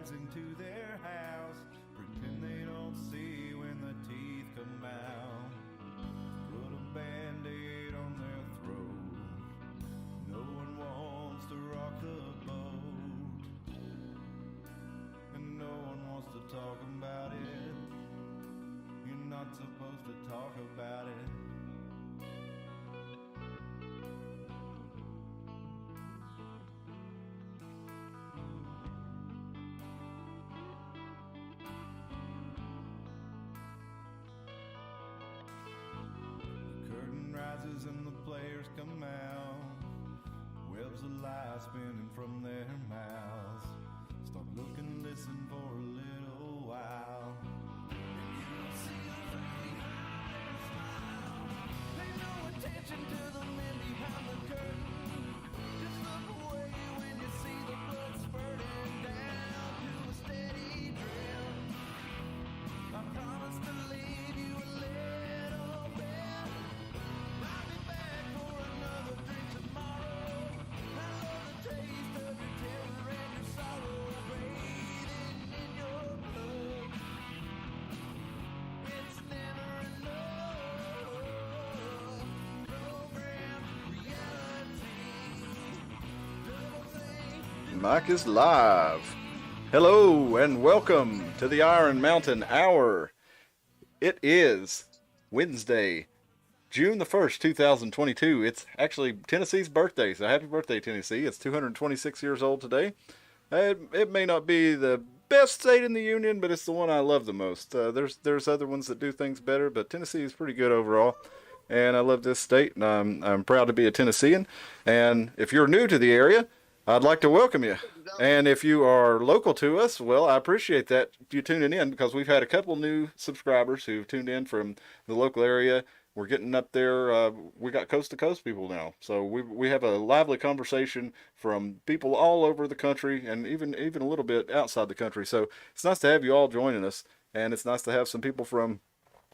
wires into their house. Pretend they don't see when the teeth come out. Put a band-aid on their throat. No one wants to rock the boat. And no one wants to talk about it. You're not supposed to talk about it. Rises and the players come out. Webs of lies spinning from their mouths. Stop looking, listen for a little while. And you don't see a thing behind their smile. Pay no attention to the men behind the curtain. Just look away when you see the blood spurting down to a steady drip. I promise to leave you a little bit. I'll be back for another drink tomorrow. I love the taste of your terror and your sorrow bathing in your blood. It's never enough. Program reality. Mike is live. Hello and welcome to the Iron Mountain Hour. It is Wednesday, June the 1st, 2022. It's actually Tennessee's birthday, so happy birthday, Tennessee. It's 226 years old today. It may not be the best state in the union, but it's the one I love the most. There's other ones that do things better, but Tennessee is pretty good overall. And I love this state, and I'm proud to be a Tennessean. And if you're new to the area, I'd like to welcome you. And if you are local to us, well, I appreciate that you tuning in, because we've had a couple new subscribers who've tuned in from the local area. We're getting up there. We got coast to coast people now, so we have a lively conversation from people all over the country, and even a little bit outside the country. So it's nice to have you all joining us, and it's nice to have some people from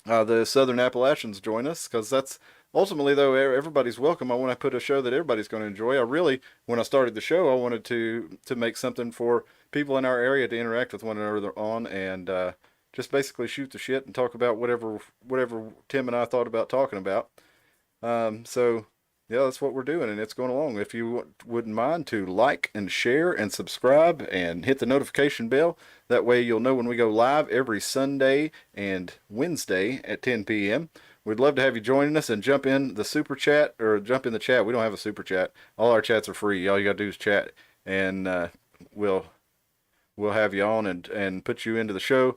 the Southern Appalachians join us, because that's ultimately, though, everybody's welcome. I want to put a show that everybody's going to enjoy. When I started the show, I wanted to make something for people in our area to interact with one another on, and just basically shoot the shit and talk about whatever Tim and I thought about talking about. So yeah, that's what we're doing, and it's going along. If you wouldn't mind to like and share and subscribe and hit the notification bell, that way you'll know when we go live every Sunday and Wednesday at 10 p.m. We'd love to have you joining us, and jump in the super chat, or jump in the chat. We don't have a super chat. All our chats are free. All you got to do is chat, and we'll have you on and put you into the show.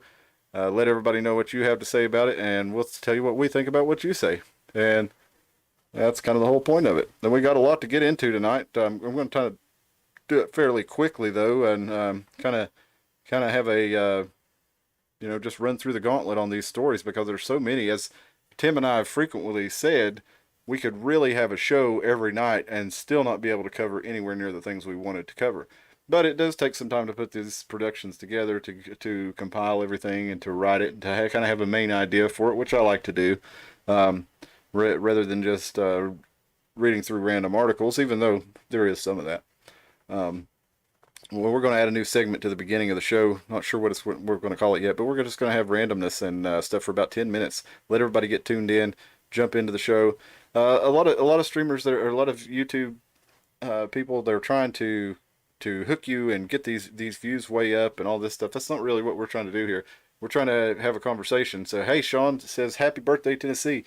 Let everybody know what you have to say about it, and we'll tell you what we think about what you say. And that's kind of the whole point of it. Then we got a lot to get into tonight. I'm going to try to do it fairly quickly, though, and kind of have a just run through the gauntlet on these stories, because there's so many. As Tim and I have frequently said, we could really have a show every night and still not be able to cover anywhere near the things we wanted to cover. But it does take some time to put these productions together, to compile everything and to write it, and to kind of have a main idea for it, which I like to do, rather than just reading through random articles, even though there is some of that. Well, we're going to add a new segment to the beginning of the show. Not sure what we're going to call it yet, but we're just going to have randomness and stuff for about 10 minutes. Let everybody get tuned in, jump into the show. A lot of streamers, there are a lot of YouTube people. They're trying to hook you and get these views way up and all this stuff. That's not really what we're trying to do here. We're trying to have a conversation. So, hey, Sean says, happy birthday, Tennessee.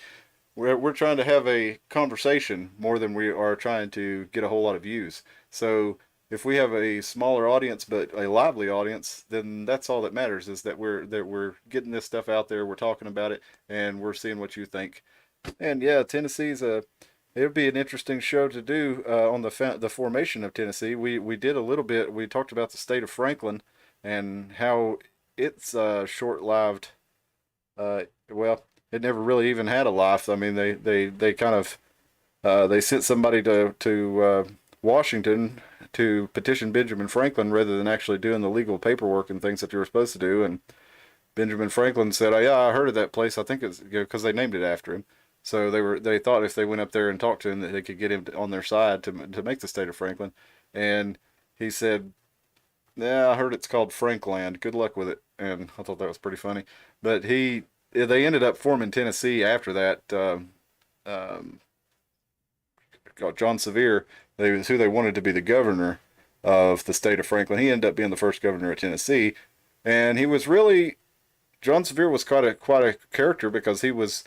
We're trying to have a conversation more than we are trying to get a whole lot of views. So if we have a smaller audience but a lively audience, then that's all that matters, is that we're getting this stuff out there, we're talking about it, and we're seeing what you think. And yeah, Tennessee's it'd be an interesting show to do on the formation of Tennessee. We did a little bit. We talked about the state of Franklin and how it's short-lived. Well, it never really even had a life. I mean, they kind of they sent somebody to Washington to petition Benjamin Franklin rather than actually doing the legal paperwork and things that you were supposed to do. And Benjamin Franklin said, "Oh, yeah, I heard of that place. I think it's because they named it after him." So they thought if they went up there and talked to him that they could get him on their side to make the state of Franklin. And he said, Yeah, I heard it's called Frankland. Good luck with it. And I thought that was pretty funny. But they ended up forming Tennessee after that. Um, John Sevier, was who they wanted to be the governor of the state of Franklin. He ended up being the first governor of Tennessee, and he was really John Sevier was quite a character because he was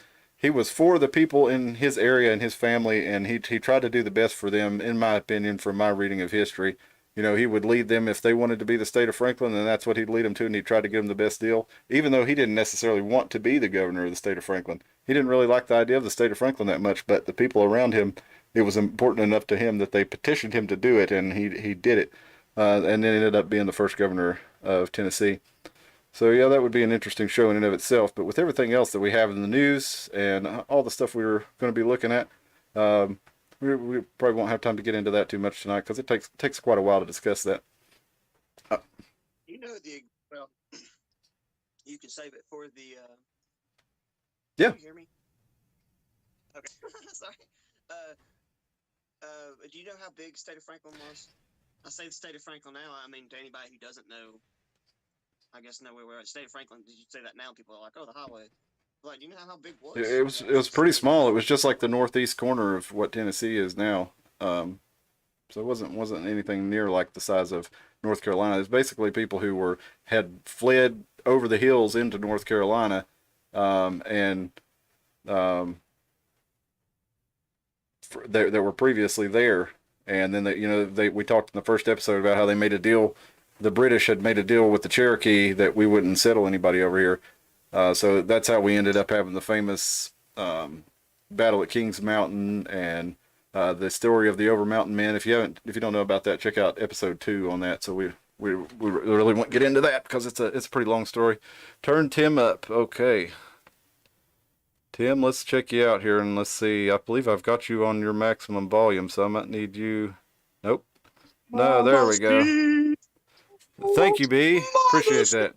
for the people in his area and his family, and he tried to do the best for them, in my opinion, from my reading of history. You know, he would lead them if they wanted to be the state of Franklin, and that's what he'd lead them to, and he'd try to give them the best deal, even though he didn't necessarily want to be the governor of the state of Franklin. He didn't really like the idea of the state of Franklin that much, but the people around him, it was important enough to him that they petitioned him to do it, and he did it, and then ended up being the first governor of Tennessee. So yeah, that would be an interesting show in and of itself. But with everything else that we have in the news and all the stuff we were going to be looking at, um, we probably won't have time to get into that too much tonight because it takes quite a while to discuss that. You know well, you can save it for the. Yeah. Can you hear me? Okay. Sorry. Do you know how big State of Franklin was? I say the State of Franklin now. I mean, to anybody who doesn't know, I guess know where we're at. State of Franklin. Did you say that now? People are like, "Oh, the highway." Like, do you know how big it was? It was pretty small. It was just like the northeast corner of what Tennessee is now. So it wasn't anything near like the size of North Carolina. It's basically people who had fled over the hills into North Carolina, and that were previously there. And then we talked in the first episode about how they made a deal. The British had made a deal with the Cherokee that we wouldn't settle anybody over here. So that's how we ended up having the famous battle at Kings Mountain and the story of the Over Mountain Men. If you don't know about that, check out episode 2 on that. So we really won't get into that because it's a pretty long story. Turn Tim up, okay. Tim, let's check you out here and let's see. I believe I've got you on your maximum volume, so I might need you. Nope. No, there we go. Thank you, B. Appreciate that.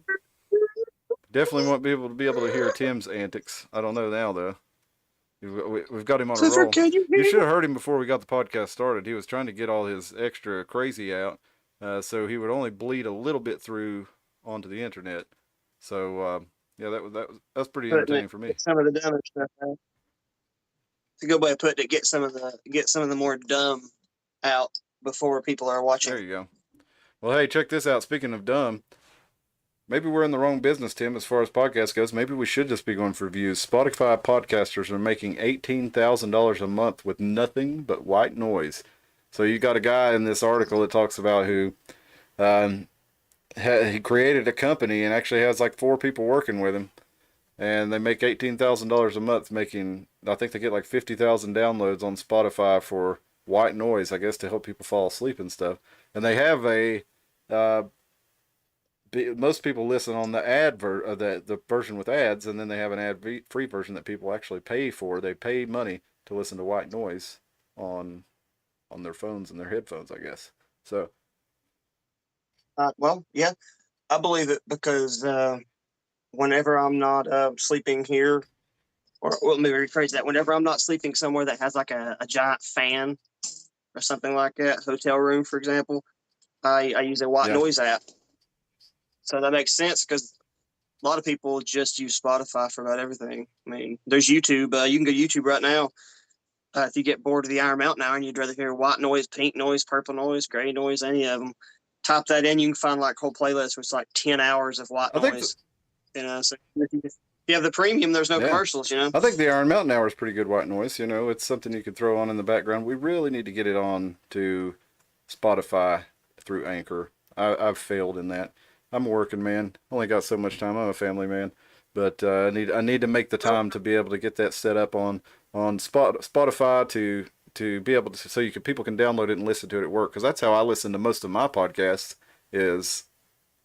Definitely won't be able to hear Tim's antics. I don't know now though. We've got him on a roll. You should have heard him before we got the podcast started. He was trying to get all his extra crazy out, so he would only bleed a little bit through onto the internet. So yeah, that's pretty entertaining for me. Get some of the dumber stuff out. It's a good way of putting it. Get some of the more dumb out before people are watching. There you go. Well, hey, check this out. Speaking of dumb, maybe we're in the wrong business, Tim, as far as podcast goes. Maybe we should just be going for views. Spotify podcasters are making $18,000 a month with nothing but white noise. So you got a guy in this article that talks about who he created a company and actually has like 4 people working with him, and they make $18,000 a month making. I think they get like 50,000 downloads on Spotify for white noise, I guess, to help people fall asleep and stuff. And they have most people listen on the the version with ads, and then they have an ad-free version that people actually pay for. They pay money to listen to white noise on their phones and their headphones, I guess. So. Well, yeah, I believe it because whenever I'm not sleeping here, or let me rephrase that. Whenever I'm not sleeping somewhere that has like a giant fan or something like that, hotel room, for example, I use a white noise app. So that makes sense because a lot of people just use Spotify for about everything. I mean, there's YouTube. You can go to YouTube right now. If you get bored of the Iron Mountain Hour and you'd rather hear white noise, pink noise, purple noise, gray noise, any of them, type that in. You can find like whole playlists with like 10 hours of white noise. So if you have the premium, there's no commercials. I think the Iron Mountain Hour is pretty good white noise. It's something you could throw on in the background. We really need to get it on to Spotify through Anchor. I've failed in that. I'm a working man. Only got so much time. I'm a family man, but I need to make the time to be able to get that set up on Spotify to be able to, so people can download it and listen to it at work, because that's how I listen to most of my podcasts is,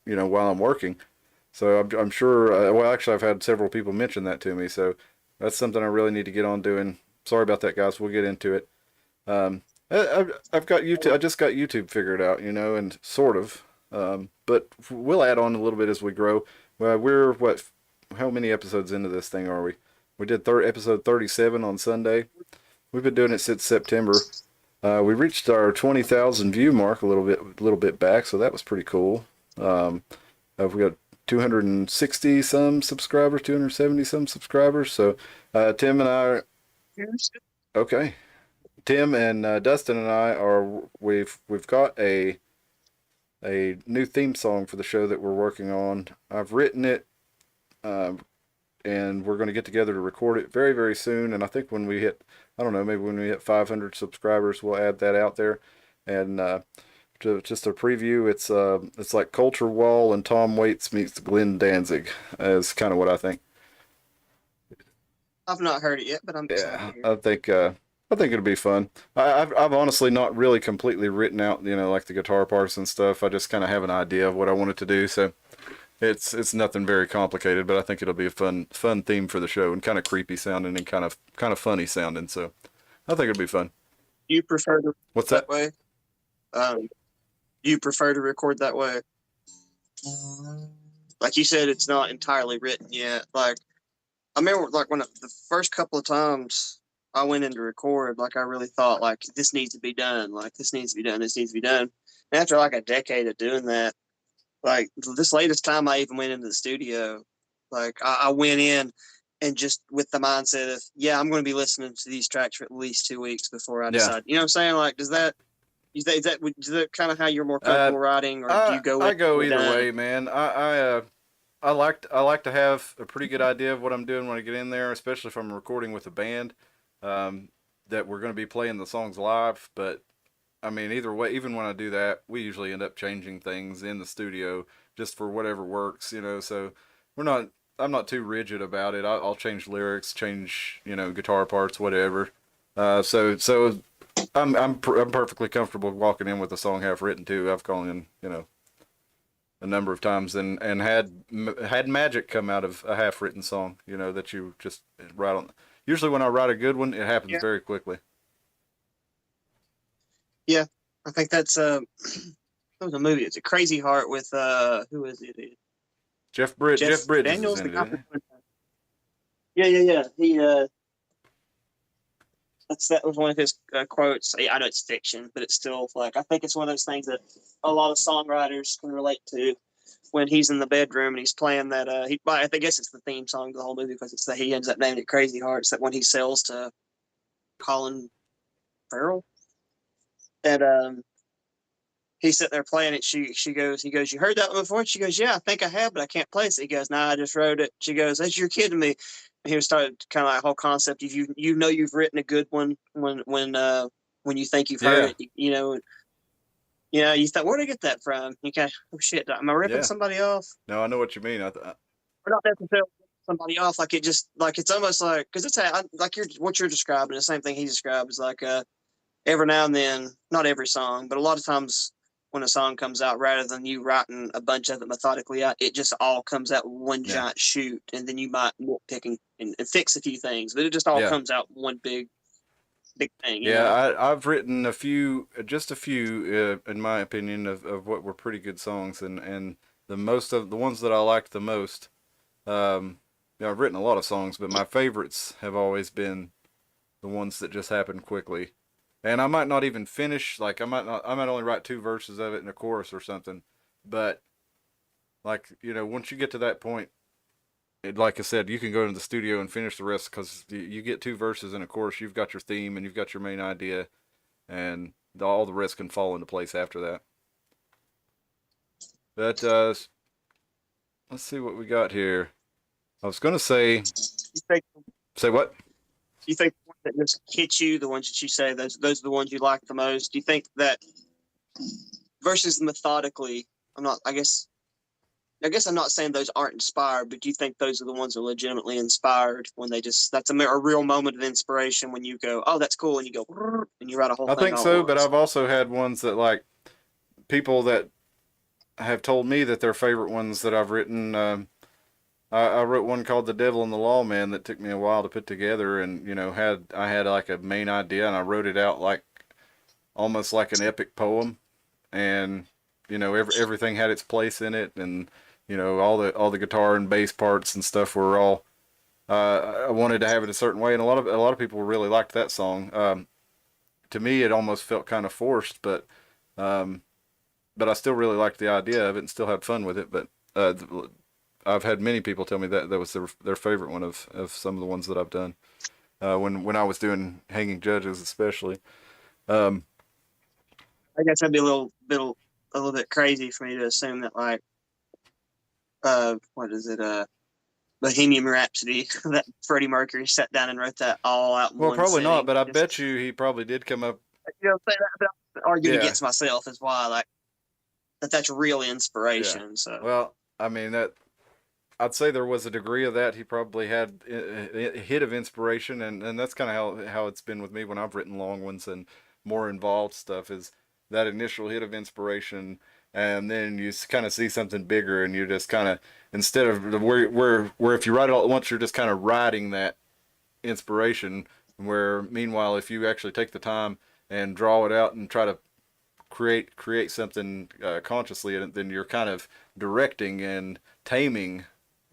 while I'm working. So I'm sure. Well, actually, I've had several people mention that to me. So that's something I really need to get on doing. Sorry about that, guys. We'll get into it. I've got YouTube. I just got YouTube figured out, and sort of. But we'll add on a little bit as we grow. We're how many episodes into this thing are we? We did episode 37 on Sunday. We've been doing it since September. We reached our 20,000 view mark a little bit back, so that was pretty cool. We got 260 some subscribers, 270 some subscribers. So Tim and I, okay, Tim and Dustin and I are we've got a new theme song for the show that we're working on. I've written it, and we're going to get together to record it very, very soon. And I think when we hit, I don't know, maybe when we hit 500 subscribers, we'll add that out there. And just a preview, it's like Culture Wall and Tom Waits meets Glenn Danzig, is kind of what I think. I've not heard it yet, but I'm excited to hear it. I think it'll be fun. I've honestly not really completely written out, like the guitar parts and stuff. I just kind of have an idea of what I want it to do. So it's nothing very complicated, but I think it'll be a fun theme for the show, and kind of creepy sounding and kind of funny sounding. So I think it'll be fun. Do you prefer to What's that that? way? Do you prefer to record that way? Like you said, it's not entirely written yet. Like I remember, like when the first couple of times I went in to record, like I really thought, like this needs to be done. Like this needs to be done. This needs to be done. And after like a decade of doing that, like this latest time I even went into the studio, like I went in and just with the mindset of, yeah, I'm going to be listening to these tracks for at least 2 weeks before I decide. You know what I'm saying? Like, is that kind of how you're more comfortable writing, or do you go? I go either way, man. I like to have a pretty good idea of what I'm doing when I get in there, especially if I'm recording with a band, that we're going to be playing the songs live. But I mean, either way, even when I do that, we usually end up changing things in the studio just for whatever works, So I'm not too rigid about it. I'll change lyrics, change guitar parts, whatever. So I'm perfectly comfortable walking in with a song half written too. I've gone in a number of times and had magic come out of a half written song. That you just write on. Usually when I write a good one, it happens very quickly. Yeah, I think that's that was a movie. It's a Crazy Heart with who is it? Jeff Bridges Daniels, is in it. Yeah. He that was one of his quotes. I know it's fiction, but it's still like I think it's one of those things that a lot of songwriters can relate to when he's in the bedroom and he's playing that. I guess it's the theme song of the whole movie because it's that he ends up naming it Crazy Hearts. That when he sells to Colin Farrell, and he's sitting there playing it. He goes, you heard that one before? She goes, yeah, I think I have, but I can't place it. He goes, nah, I just wrote it. She goes, that's you're kidding me. And he was started kind of like whole concept of you've written a good one when you think you've heard it, you thought, where'd I get that from? You kind of, oh shit, am I ripping somebody off? No, I know what you mean. We're not necessarily somebody off. Like it just like it's almost like because it's like what you're describing. The same thing he described is like every now and then, not every song, but a lot of times when a song comes out, rather than you writing a bunch of it methodically out, it just all comes out one giant shoot, and then you might pick and fix a few things, but it just all comes out one big thing. I've written just a few, in my opinion, of what were pretty good songs, and the most of the ones that I liked the most. I've written a lot of songs, but my favorites have always been the ones that just happen quickly. And I might not even finish, like I might only write 2 verses of it in a chorus or something. But like, once you get to that point, like I said, you can go into the studio and finish the rest because you get 2 verses in a chorus, you've got your theme and you've got your main idea, and all the rest can fall into place after that. But let's see what we got here. I was going to say, say what? Do you think the ones that just hit you, the ones that you say those are the ones you like the most? Do you think that versus methodically? I guess I'm not saying those aren't inspired, but do you think those are the ones that are legitimately inspired when that's a real moment of inspiration when you go, oh, that's cool, and you go and you write a whole thing. I think so, but I've also had ones that like people that have told me that their favorite ones that I've written. I wrote one called The Devil and the Lawman that took me a while to put together, and I had like a main idea, and I wrote it out like almost like an epic poem, and everything had its place in it, and all the guitar and bass parts and stuff were all I wanted to have it a certain way, and a lot of people really liked that song. To me, it almost felt kind of forced, but but I still really liked the idea of it and still had fun with it. But I've had many people tell me that that was their favorite one of some of the ones that I've done. When I was doing Hanging Judges, especially. Um, I guess that'd be a little bit crazy for me to assume that like what is it Bohemian Rhapsody that Freddie Mercury sat down and wrote that all out in well, one probably not, sitting. but I bet you he probably did come up. Say that, arguing Yeah, against myself is why like that's real yeah. inspiration. So Well, I mean that I'd say there was a degree of that. He probably had a hit of inspiration, and that's kind of how it's been with me when I've written long ones and more involved stuff. Is that initial hit of inspiration, and then you kind of see something bigger, and you're just kind of instead of where if you write it all at once, you're just kind of riding that inspiration. Where meanwhile, if you actually take the time and draw it out and try to create something consciously, and then you're kind of directing and taming,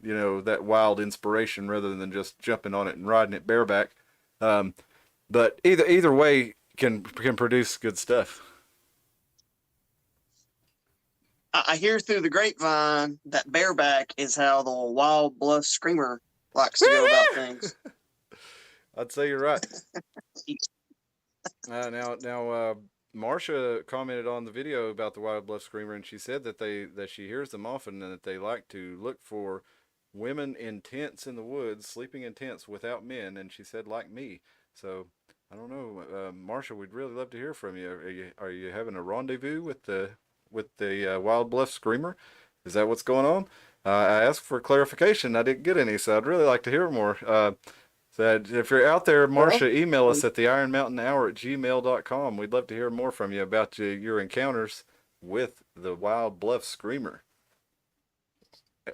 that wild inspiration rather than just jumping on it and riding it bareback. Um, but either way can produce good stuff. I hear through the grapevine that bareback is how the Wild Bluff Screamer likes to go about things. I'd say you're right. Now, Marsha commented on the video about the Wild Bluff Screamer, and she said that she hears them often and that they like to look for women in tents in the woods, sleeping in tents without men, and she said like me. So I don't know, Marsha, we'd really love to hear from you. Are you having a rendezvous with the Wild Bluff Screamer? Is that what's going on? I asked for clarification. I didn't get any, so I'd really like to hear more. So if you're out there, Marsha, email us at the ironmountainhour@gmail.com. We'd love to hear more from you about your encounters with the Wild Bluff Screamer.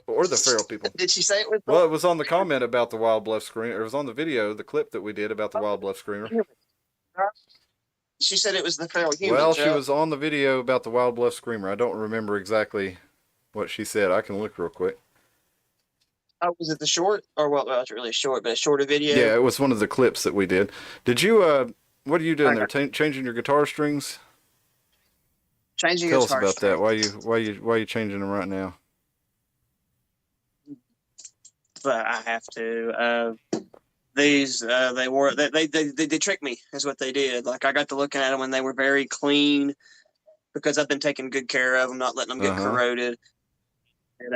Or the feral people. Did she say it was? Well, it was on the comment about the Wild Bluff Screamer. It was on the video, the clip that we did about the Wild Bluff Screamer. She said it was the feral humans. Well, she was on the video about the Wild Bluff Screamer. I don't remember exactly what she said. I can look real quick. Oh, was it the short? Or well, it's really short, but a shorter video. Yeah, it was one of the clips that we did. Did you? What are you doing there? Changing your guitar strings? Changing. Tell us about that. Why you changing them right now? But I have to. These they tricked me. Is what they did. Like I got to looking at them when they were very clean, because I've been taking good care of them, not letting them get corroded. And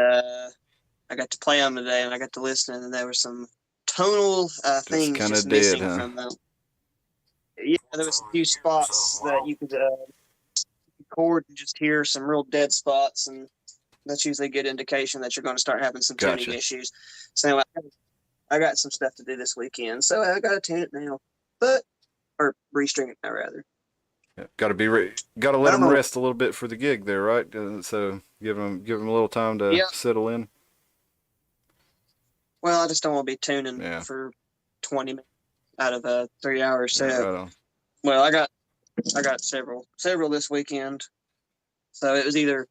I got to play them today, and I got to listen, and there were some tonal things just missing from them. Yeah, there was a few spots that you could record and just hear some real dead spots, and that's usually a good indication that you're going to start having some tuning issues. So I got some stuff to do this weekend, so I got to tune it now, or restring it now rather. Yeah, got to let them rest a little bit for the gig there, right? So give them a little time to settle in. Well, I just don't want to be tuning for 20 minutes out of a 3 hour set. Yeah, right on. Well, I got several this weekend, so it was either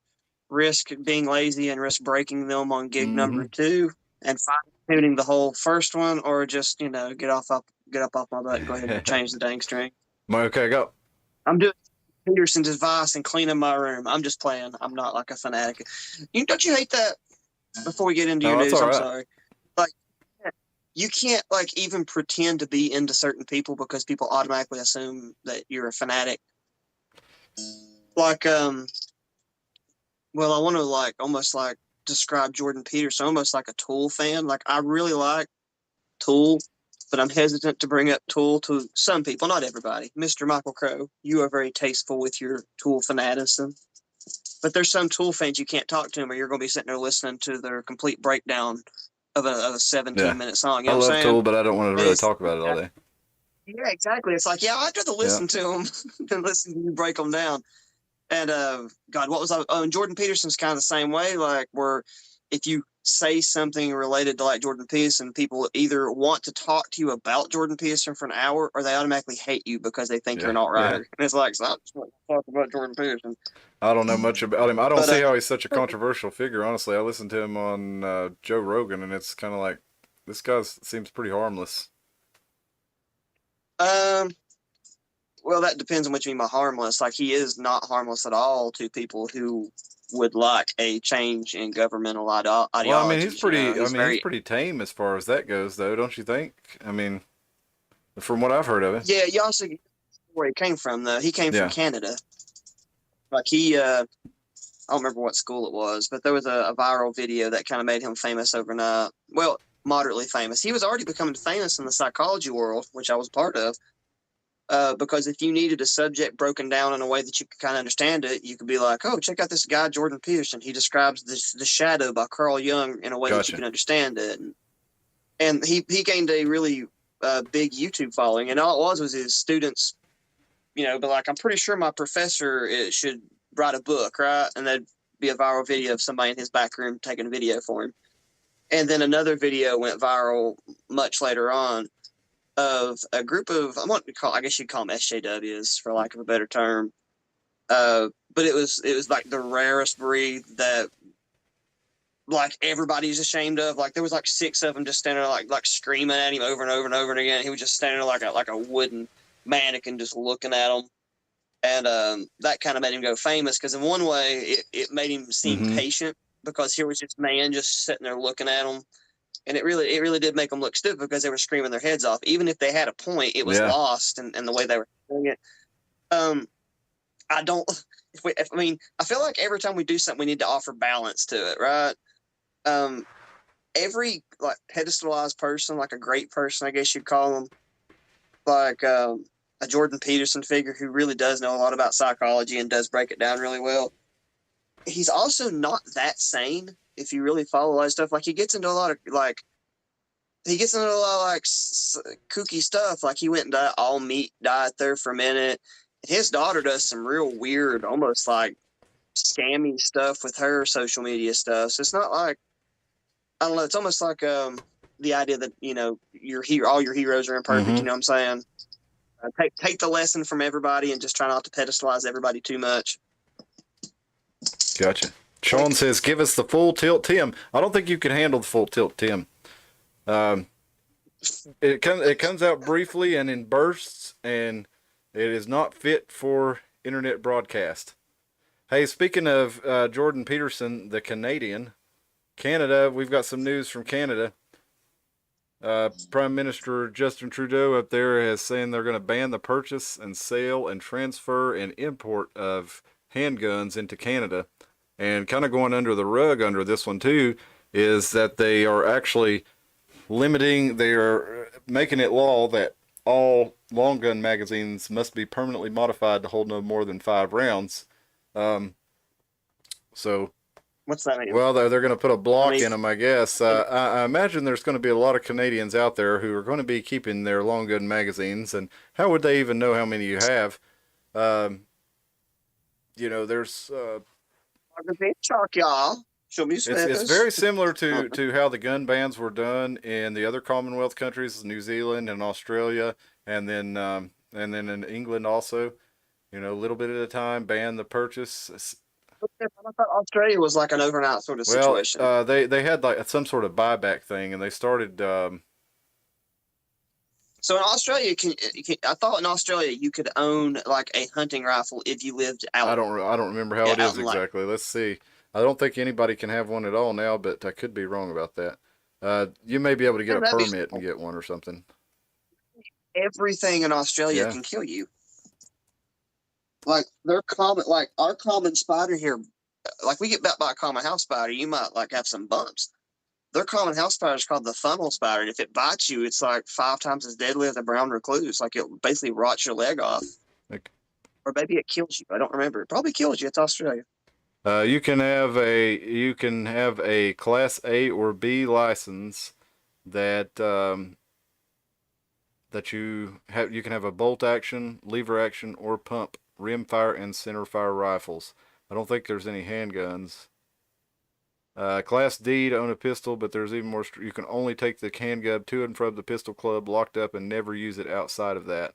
risk being lazy and risk breaking them on gig number 2 and fine tuning the whole first one, or just get up off my butt and go ahead and change the dang string. Okay, go. I'm doing Peterson's advice and cleaning my room. I'm just playing. I'm not like a fanatic. Don't you hate that? Before we get into your news, I'm sorry. Like, you can't like even pretend to be into certain people because people automatically assume that you're a fanatic. Like, well, I want to like almost like describe Jordan Peterson almost like a Tool fan. Like, I really like Tool, but I'm hesitant to bring up Tool to some people, not everybody. Mr. Michael Crow, you are very tasteful with your Tool fanaticism. But there's some Tool fans you can't talk to them, or you're going to be sitting there listening to their complete breakdown of a 17-minute song. You know I what I'm love saying? Tool, but I don't want to really talk about it all day. Yeah, exactly. It's like, I'd rather listen to them than listen to you break them down. And God, what was I? Oh, and Jordan Peterson's kind of the same way. Like, where if you say something related to like Jordan Peterson, people either want to talk to you about Jordan Peterson for an hour, or they automatically hate you because they think you're an alt-righter. And it's like, so I just want to talk about Jordan Peterson. I don't know much about him. I don't see how he's such a controversial figure. Honestly, I listened to him on Joe Rogan, and it's kind of like this guy seems pretty harmless. Well, that depends on what you mean by harmless. Like, he is not harmless at all to people who would like a change in governmental ideologies. Well, I mean, he's You know, pretty. I he's mean, he's very, pretty tame as far as that goes, though, don't you think? I mean, from what I've heard of it. yeah. You also get where he came from, though. He came Yeah. from Canada. Like, he, I don't remember what school it was, but there was a viral video that kind of made him famous overnight. Well, moderately famous. He was already becoming famous in the psychology world, which I was part of. Because if you needed a subject broken down in a way that you could kind of understand it, you could be like, "Oh, check out this guy Jordan Peterson. He describes the Shadow by Carl Jung in a way that Gotcha. you can understand it." And he gained a really big YouTube following, and all it was his students, you know, but like, "I'm pretty sure my professor should write a book, right?" And that'd be a viral video of somebody in his back room taking a video for him. And then another video went viral much later on of a group of, I guess you'd call them SJWs for lack of a better term. But it was like the rarest breed that like everybody's ashamed of. Like, there was like 6 of them just standing there like screaming at him over and over and over again. He was just standing there like a wooden mannequin just looking at them. And that kind of made him go famous, because in one way it made him seem patient, because here was this man just sitting there looking at him. And it really did make them look stupid, because they were screaming their heads off. Even if they had a point, it was lost in the way they were doing it. I don't. I feel like every time we do something, we need to offer balance to it, right? Every like pedestalized person, like a great person, I guess you'd call them, like a Jordan Peterson figure who really does know a lot about psychology and does break it down really well. He's also not that sane. If you really follow that stuff, like, he gets into a lot of kooky stuff. Like, he went and all meat diet there for a minute. And his daughter does some real weird, almost like scammy stuff with her social media stuff. So it's not like, I don't know. It's almost like the idea that, you know, all your heroes are imperfect. You know what I'm saying? Take the lesson from everybody and just try not to pedestalize everybody too much. Gotcha. Sean says, "Give us the full tilt, Tim." I don't think you can handle the full tilt, Tim. It comes out briefly and in bursts, and it is not fit for internet broadcast. Hey, speaking of Jordan Peterson, the Canadian, Canada, we've got some news from Canada. Prime Minister Justin Trudeau up there is saying they're going to ban the purchase and sale and transfer and import of handguns into Canada. And kind of going under the rug under this one too is that they are actually they are making it law that all long gun magazines must be permanently modified to hold no more than 5 rounds. So what's that mean? Well, they're going to put a block in them, I guess. I imagine there's going to be a lot of Canadians out there who are going to be keeping their long gun magazines, and how would they even know how many you have? You know, there's it's very similar to how the gun bans were done in the other Commonwealth countries, New Zealand and Australia, and then in England also. You know, a little bit at a time, ban the purchase. I thought Australia was like an overnight sort of situation. Well, they had like some sort of buyback thing, and they started. So in Australia, I thought in Australia you could own like a hunting rifle if you lived out. I don't remember how it is exactly. Let's see. I don't think anybody can have one at all now, but I could be wrong about that. You may be able to get a permit and get one or something. Everything in Australia can kill you. Like our common spider here, like we get bit by a common house spider, you might like have some bumps. Their common house spider is called the funnel spider, and if it bites you, it's like 5 times as deadly as a brown recluse. Like, it basically rots your leg off, or maybe it kills you. I don't remember. It probably kills you. It's Australia. You can have a Class A or B license that you can have a bolt action, lever action, or pump, rimfire, and centerfire rifles. I don't think there's any handguns. Class D to own a pistol, but there's even more. You can only take the handgun to and from the pistol club locked up and never use it outside of that.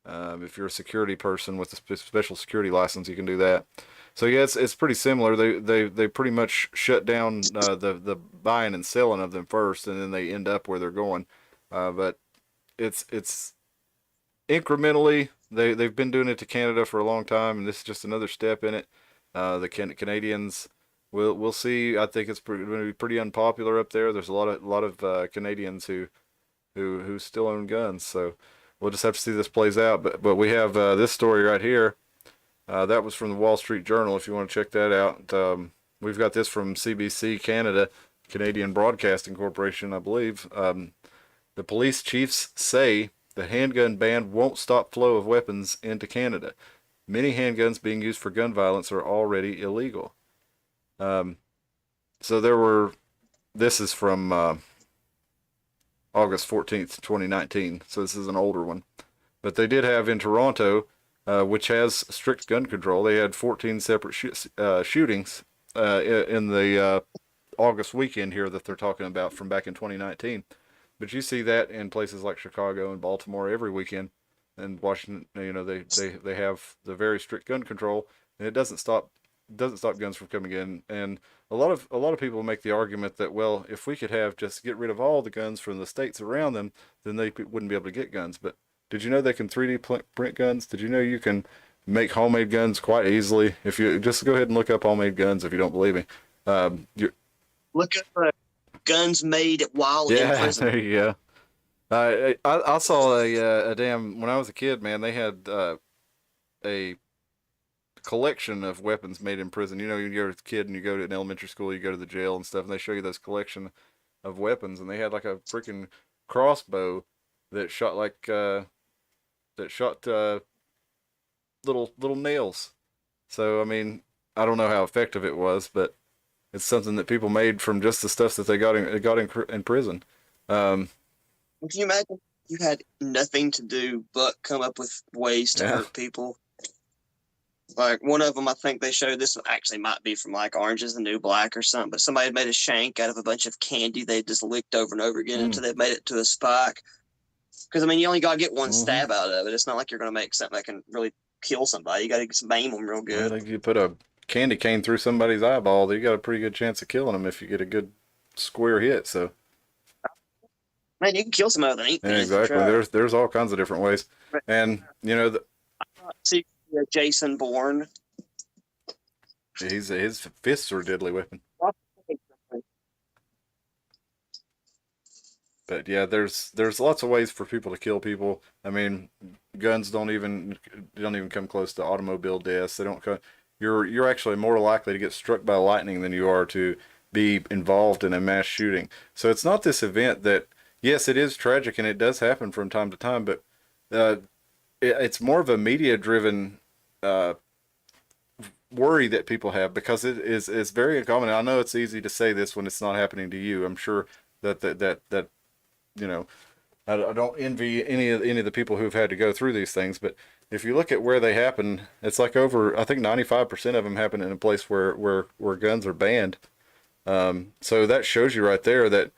If you're a security person with a special security license, you can do that. So yeah, it's pretty similar. They pretty much shut down the buying and selling of them first, and then they end up where they're going. But it's incrementally, they've been doing it to Canada for a long time, and this is just another step in it. The Canadians, we'll see. I think it's going to be pretty unpopular up there. There's a lot of Canadians who still own guns, so we'll just have to see this plays out. But we have this story right here. That was from the Wall Street Journal. If you want to check that out, we've got this from CBC Canada, Canadian Broadcasting Corporation, I believe. The police chiefs say the handgun ban won't stop flow of weapons into Canada. Many handguns being used for gun violence are already illegal. So there were. This is from August 14th, 2019. So this is an older one. But they did have in Toronto, which has strict gun control, they had 14 separate shootings in the August weekend here that they're talking about from back in 2019. But you see that in places like Chicago and Baltimore every weekend. And Washington, they have the very strict gun control, and it doesn't stop guns from coming in. And a lot of people make the argument that, well, if we could have just get rid of all the guns from the states around them, then they wouldn't be able to get guns. But did you know they can 3D print guns? Did you know you can make homemade guns quite easily? If you just go ahead and look up homemade guns, if you don't believe me. Look up guns made while in prison. There you go. I saw a damn, when I was a kid, man, they had a collection of weapons made in prison. You know, you're a kid and you go to an elementary school, you go to the jail and stuff, and they show you this collection of weapons, and they had like a freaking crossbow that shot little nails. So I mean, I don't know how effective it was, but it's something that people made from just the stuff that they got in prison. Can you imagine you had nothing to do but come up with ways to hurt people? Like one of them, I think they showed, this actually might be from like Orange is the New Black or something, but somebody made a shank out of a bunch of candy they just licked over and over again until they made it to a spike. Because I mean, you only got to get one stab out of it. It's not like you're going to make something that can really kill somebody. You got to maim them real good. I think you put a candy cane through somebody's eyeball, you got a pretty good chance of killing them if you get a good square hit. So, man, you can kill somebody with an ink pen. Exactly. There's all kinds of different ways, and you know, see Jason Bourne. His fists are a deadly weapon. But yeah, there's lots of ways for people to kill people. I mean, guns don't even come close to automobile deaths. They don't come. You're actually more likely to get struck by lightning than you are to be involved in a mass shooting. So it's not this event that, yes, it is tragic and it does happen from time to time, but it's more of a media-driven worry that people have, because it's very uncommon. I know it's easy to say this when it's not happening to you. I'm sure that you know, I don't envy any of the people who've had to go through these things, but if you look at where they happen, it's like I think 95% of them happen in a place where guns are banned. So that shows you right there that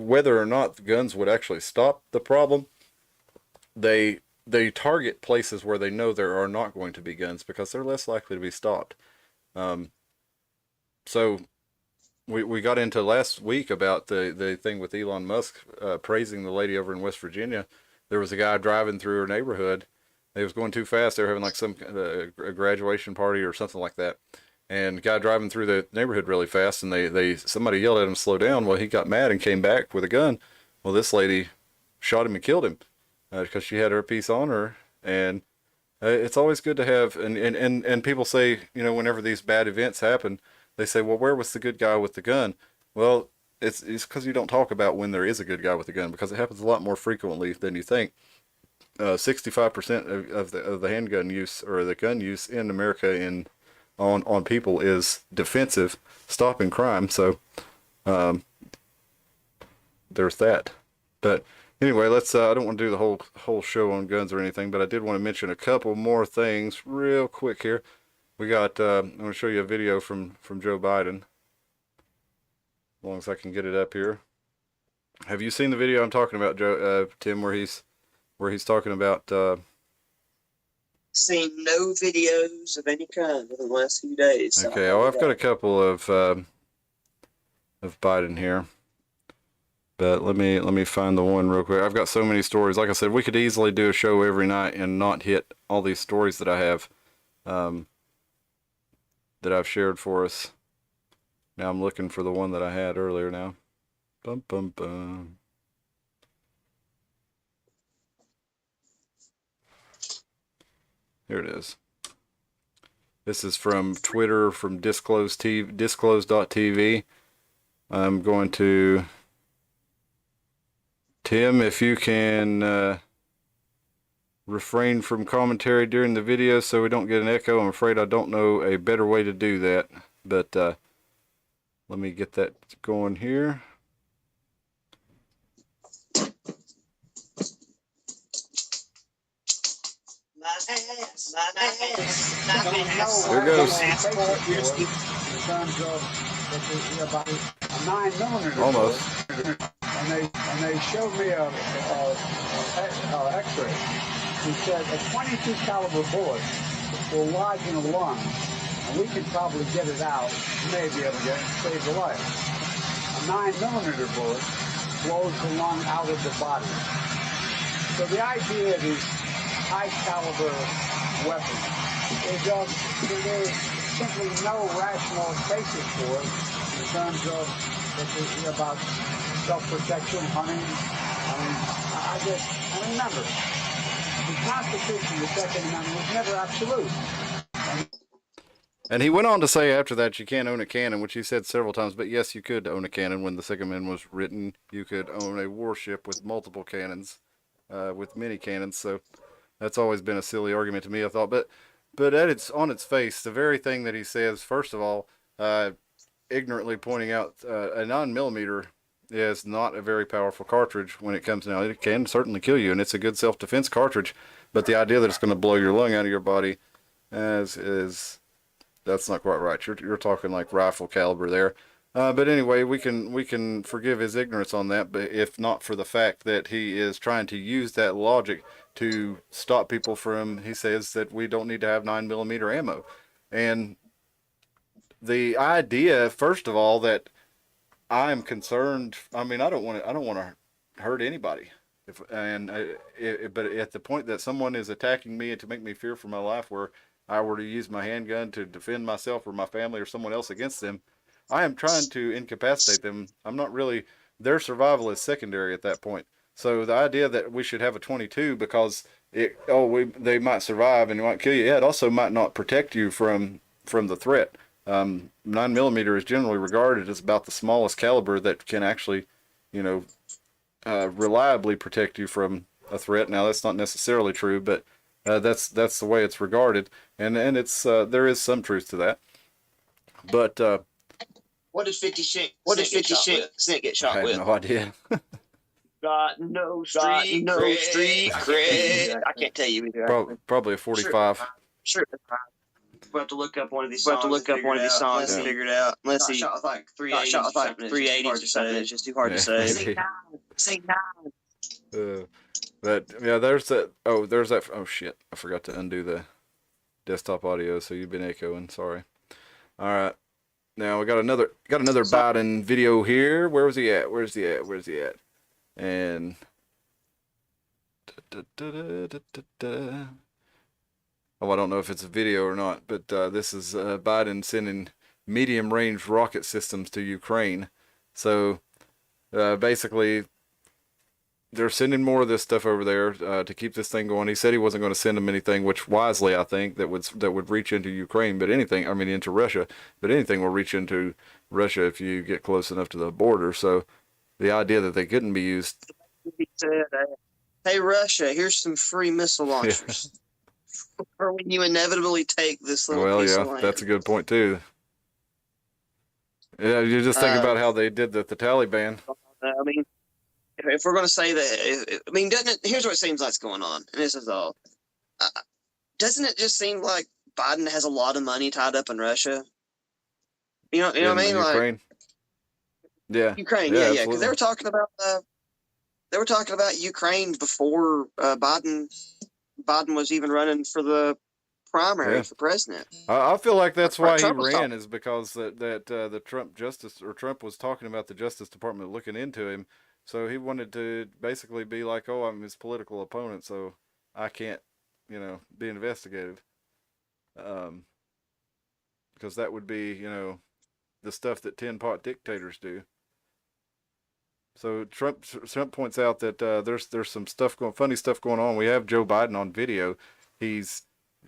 whether or not the guns would actually stop the problem, they target places where they know there are not going to be guns because they're less likely to be stopped. So we got into last week about the thing with Elon Musk praising the lady over in West Virginia. There was a guy driving through her neighborhood. They was going too fast. They were having like some a graduation party or something like that. And the guy driving through the neighborhood really fast, and somebody yelled at him to slow down. Well, he got mad and came back with a gun. Well, this lady shot him and killed him because she had her piece on her. And it's always good to have, and people say, you know, whenever these bad events happen, they say, well, where was the good guy with the gun? Well, it's because you don't talk about when there is a good guy with a gun, because it happens a lot more frequently than you think. 65% of the handgun use, or the gun use in America on people, is defensive, stopping crime. So there's that. But anyway, let's. I don't want to do the whole show on guns or anything, but I did want to mention a couple more things real quick here. We got. I'm going to show you a video from Joe Biden. As long as I can get it up here. Have you seen the video I'm talking about, Joe, Tim, where he's talking about? Seen no videos of any kind in the last few days. Okay, well, I've got a couple of Biden here. But let me find the one real quick. I've got so many stories. Like I said, we could easily do a show every night and not hit all these stories that I have, that I've shared for us. Now I'm looking for the one that I had earlier now. Bum, bum, bum. Here it is. This is from Twitter, from disclose.tv. I'm going to... Tim, if you can refrain from commentary during the video so we don't get an echo. I'm afraid I don't know a better way to do that. But let me get that going here. Here goes. Almost. And they showed me a X-ray. He said a 22 caliber bullet will lodge in a lung, and we can probably get it out, may be able to get it, save the life. A 9mm bullet blows the lung out of the body. So the idea of these high caliber weapons is there's simply no rational basis for it in terms of about self-protection, hunting. I remember, the Constitution, the Second Amendment, was never absolute. And he went on to say after that you can't own a cannon, which he said several times. But yes, you could own a cannon when the Second Amendment was written. You could own a warship with multiple cannons, with many cannons. So that's always been a silly argument to me, I thought. But on its face, the very thing that he says, first of all, ignorantly pointing out a 9mm is not a very powerful cartridge when it comes down. It can certainly kill you, and it's a good self-defense cartridge. But the idea that it's going to blow your lung out of your body is that's not quite right. You're talking like rifle caliber there. But anyway, we can forgive his ignorance on that, but if not for the fact that he is trying to use that logic to stop people from, he says that we don't need to have 9mm ammo. And the idea, first of all, that I'm concerned, I mean, I don't want to hurt anybody. But at the point that someone is attacking me to make me fear for my life, where I were to use my handgun to defend myself or my family or someone else against them, I am trying to incapacitate them. I'm not really, their survival is secondary at that point. So the idea that we should have a 22 because they might survive and it might kill you, it also might not protect you from the threat. 9mm is generally regarded as about the smallest caliber that can actually, reliably protect you from a threat. Now that's not necessarily true, but that's the way it's regarded, and it's there is some truth to that. But what did 50 Cent get shot with? I have no idea. Got no street cred. I can't tell you either. Probably a 45. Sure. We'll have to look up one of these songs. And figure it out. Unless he shot with like 380 or something. It's just too hard to say. Say nine. But yeah, there's that. Oh shit! I forgot to undo the desktop audio, so you've been echoing. Sorry. All right. Now we got another Biden video here. Where's he at? And oh, I don't know if it's a video or not, but this is Biden sending medium-range rocket systems to Ukraine. So basically, they're sending more of this stuff over there to keep this thing going. He said he wasn't going to send them anything, which wisely, I think, that would reach into Ukraine, into Russia. But anything will reach into Russia if you get close enough to the border. So the idea that they couldn't be used. He said, "Hey Russia, here's some free missile launchers." Yeah. Or when you inevitably take this little piece of land. That's a good point too. Yeah, you just think about how they did the Taliban. I mean, if we're going to say that, doesn't it? Here's what it seems like's going on, and this is all. Doesn't it just seem like Biden has a lot of money tied up in Russia? You know what I mean? Ukraine. Like, Ukraine, yeah, because they were talking about Ukraine before Biden was even running for the primary for president. I feel like that's why he ran, is because the Trump was talking about the Justice Department looking into him, So he wanted to basically be like, oh, I'm his political opponent, so I can't, be investigated. Um, because that would be, the stuff that tin pot dictators do. So Trump points out that there's some funny stuff going on. We have Joe Biden on video. He's